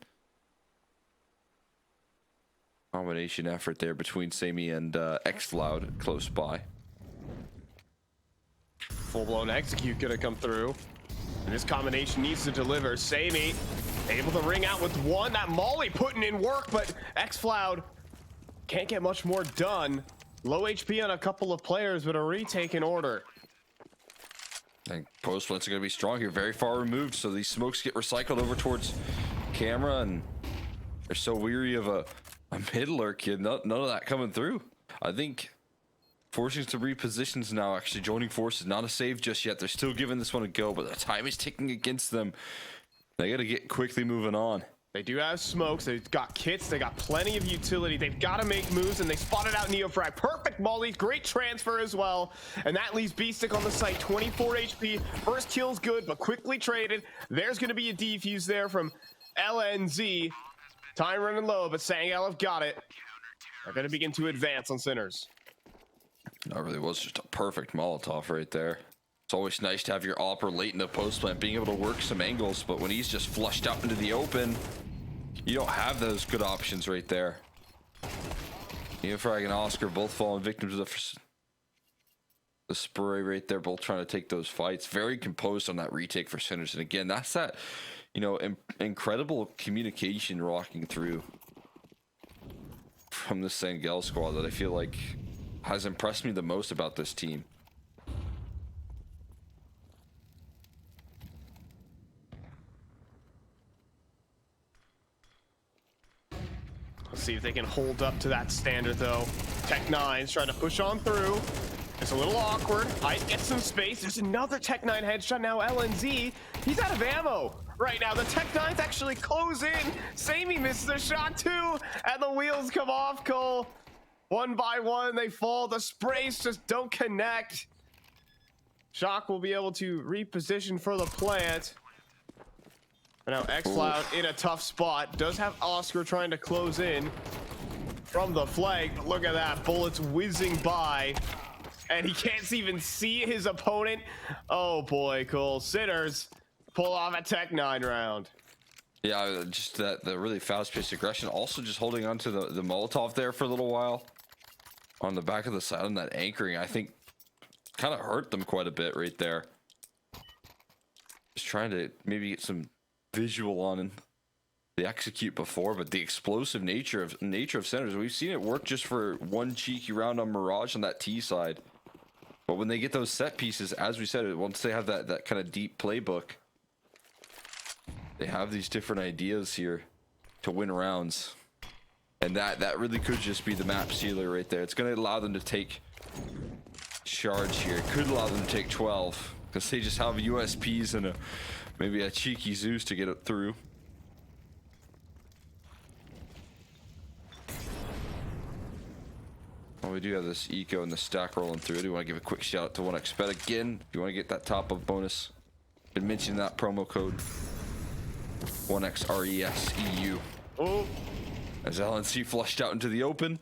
combination effort there between Samey and X-Loud close by. Full-blown execute gonna come through. And this combination needs to deliver. Samey able to ring out with one. That molly putting in work, but X-Cloud can't get much more done. Low HP on a couple of players, but a retake in order. And post plants are going to be strong here, very far removed, so these smokes get recycled over towards camera, and they're so weary of a mid lurk, none of that coming through. I think forcing some repositions now, actually joining forces, not a save just yet. They're still giving this one a go, but the time is ticking against them. They got to get quickly moving on. They do have smokes, they've got kits, they got plenty of utility, they've got to make moves, and they spotted out Neofrag. Perfect molly, great transfer as well, and that leaves Beastick on the site, 24 HP. First kill's good, but quickly traded. There's going to be a defuse there from LNZ. Time running low, but Sangal have got it. They're going to begin to advance on Sinners. That really was just a perfect Molotov right there. It's always nice to have your opper late in the post plant being able to work some angles, but when he's just flushed up into the open, you don't have those good options right there. Neofrag and Oscar both falling victim to the spray right there, both trying to take those fights. Very composed on that retake for Sinners. And again, that's that, incredible communication rocking through from the Sangel squad that I feel like has impressed me the most about this team. Let's see if they can hold up to that standard, though. Tech9's trying to push on through. It's a little awkward. Ice gets some space. There's another Tech9 headshot now. LNZ, he's out of ammo right now. The Tech9's actually close in. Samey misses a shot, too. And the wheels come off, Cole. One by one, they fall. The sprays just don't connect. Shock will be able to reposition for the plant. But now X-Cloud in a tough spot. Does have Oscar trying to close in from the flag. But look at that. Bullets whizzing by. And he can't even see his opponent. Oh boy, Cole. Sinners pull off a Tech9 round. Yeah, just the really fast-paced aggression. Also just holding on to the Molotov there for a little while. On the back of the side on that anchoring, I think kind of hurt them quite a bit right there. Just trying to maybe get some visual on the execute before, but the explosive nature of Sinners, we've seen it work just for one cheeky round on Mirage on that T side, but when they get those set pieces, as we said, once they have that kind of deep playbook, they have these different ideas here to win rounds, and that really could just be the map sealer right there. It's going to allow them to take shards here. It could allow them to take 12 because they just have USPs and maybe a cheeky Zeus to get it through. Well, we do have this eco and the stack rolling through. I do want to give a quick shout out to 1xBet again. If you want to get that top up bonus, been mentioning that promo code 1XRESEU. Oh, as LNC flushed out into the open,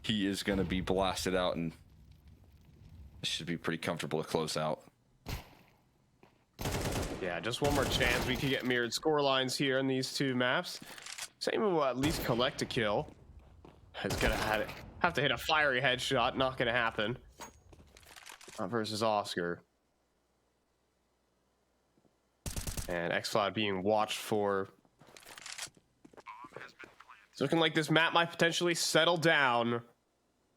he is going to be blasted out, and this should be pretty comfortable to close out. yeah, just one more chance. We could get mirrored score lines here in these two maps. Same will at least collect a kill. It's gonna have to hit a fiery headshot. Not gonna happen. Versus Oscar. And X-Cloud being watched for. It's looking like this map might potentially settle down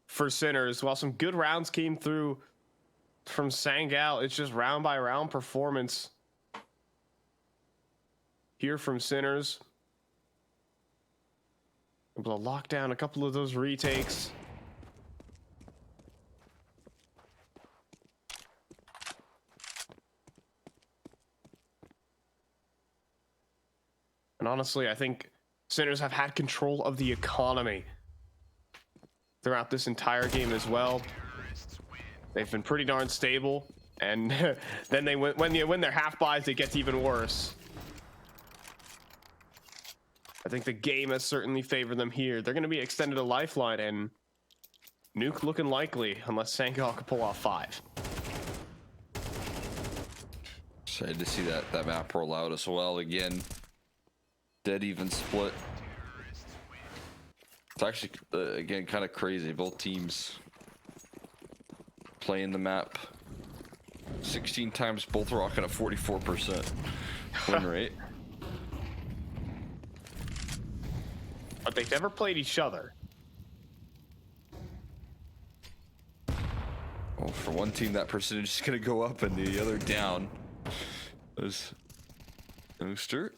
for Sinners. While some good rounds came through from Sangal, it's just round by round performance here from Sinners. Able to lock down a couple of those retakes. And honestly, I think Sinners have had control of the economy throughout this entire game as well. They've been pretty darn stable, and then they when you win their half buys, it gets even worse. I think the game has certainly favored them here. They're going to be extended a lifeline, and nuke looking likely unless Sangal can pull off 5. Excited to see that map roll out as well again. Dead even split. It's actually again kind of crazy. Both teams playing the map 16 times, both rocking a 44% win rate. But they've never played each other. Well, for one team, that percentage is going to go up and the other down. This youngster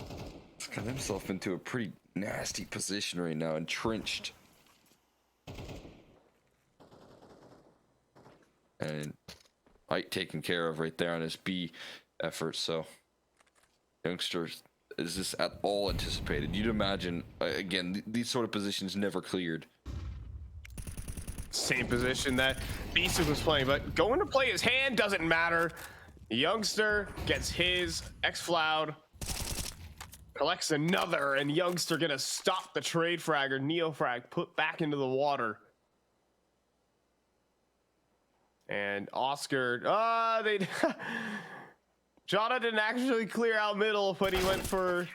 has got himself into a pretty nasty position right now, entrenched. And Ike taken care of right there on his B effort. So, youngsters, is this at all anticipated? You'd imagine, again, these sort of positions never cleared. Same position that Beast was playing, but going to play his hand doesn't matter. Youngster gets his X-Floud, collects another, and Youngster gonna stop the trade frag or neo-frag, put back into the water. And Oscar, Jada didn't actually clear out middle, but he went for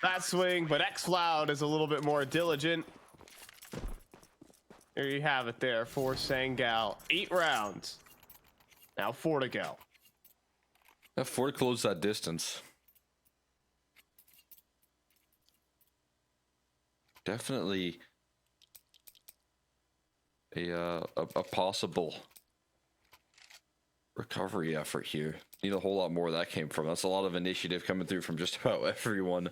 that swing. But X-Floud is a little bit more diligent. There you have it there for Sangal. 8 rounds. Now 4 to go. Yeah, 4 to close that distance. Definitely a possible recovery effort here. Need a whole lot more where that came from. That's a lot of initiative coming through from just about everyone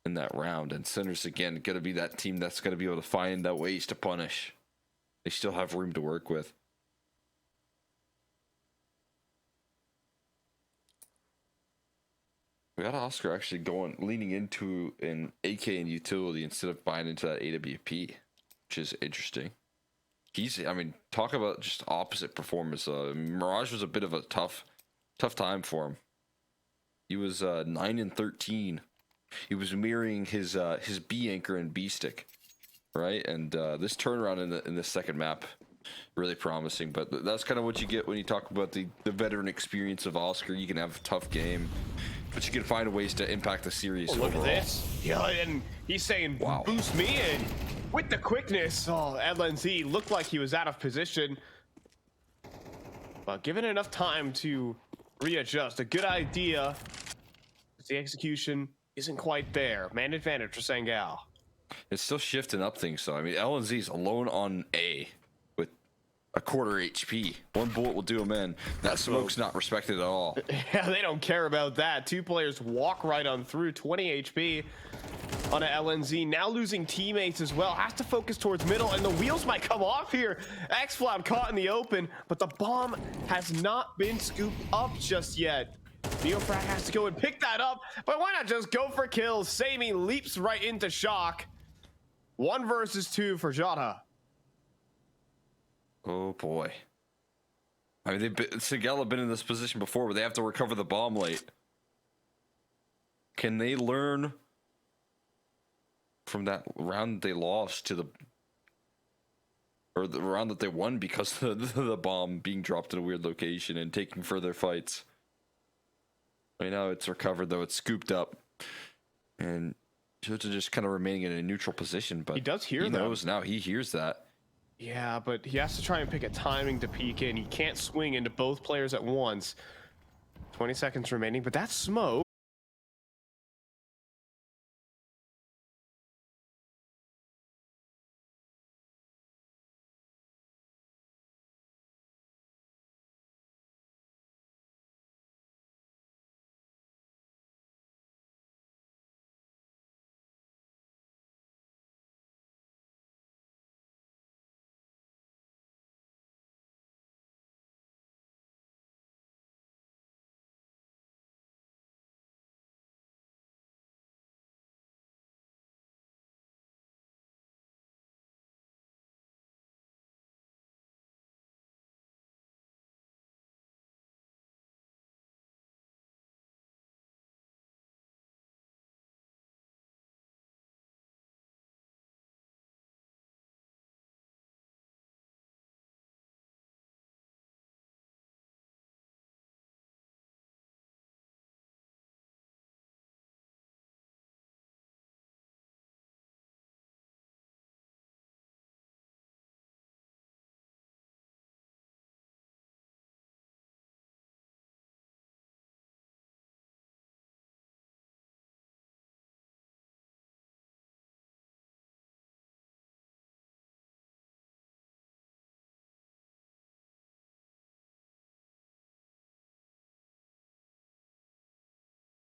in that round. And Sinners, again, going to be that team that's going to be able to find the ways to punish. They still have room to work with. We got Oscar actually leaning into an AK and utility instead of buying into that AWP, which is interesting. I mean, talk about just opposite performance. Mirage was a bit of a tough time for him. He was 9-13. He was mirroring his B anchor and B stick, right? And this turnaround in the second map, really promising. But that's kind of what you get when you talk about the veteran experience of Oscar. You can have a tough game, but you can find ways to impact the series. Look overall. at this. Yeah, and he's saying, Wow. Boost me in. With the quickness, LNZ looked like he was out of position. But given enough time to readjust, a good idea. The execution isn't quite there. Man advantage for Sangal. It's still shifting up things, though. I mean, LNZ's alone on A with a quarter HP. One bullet will do him in. That smoke's not respected at all. Yeah, they don't care about that. 2 players walk right on through. 20 HP on a LNZ. Now losing teammates as well. Has to focus towards middle, and the wheels might come off here. X-Floud caught in the open, but the bomb has not been scooped up just yet. Neofrag has to go and pick that up, but why not just go for kills? Sammy leaps right into shock. 1 versus 2 for Jada. Oh boy. I mean, Sigel have been in this position before where they have to recover the bomb late. Can they learn from that round they lost to the round that they won because of the bomb being dropped in a weird location and taking further fights? Right now it's recovered, though. It's scooped up. And Jota just kind of remaining in a neutral position, but he does hear them. He knows now. He hears that. Yeah, but he has to try and pick a timing to peek in. He can't swing into both players at once. 20 seconds remaining, but that's smoke.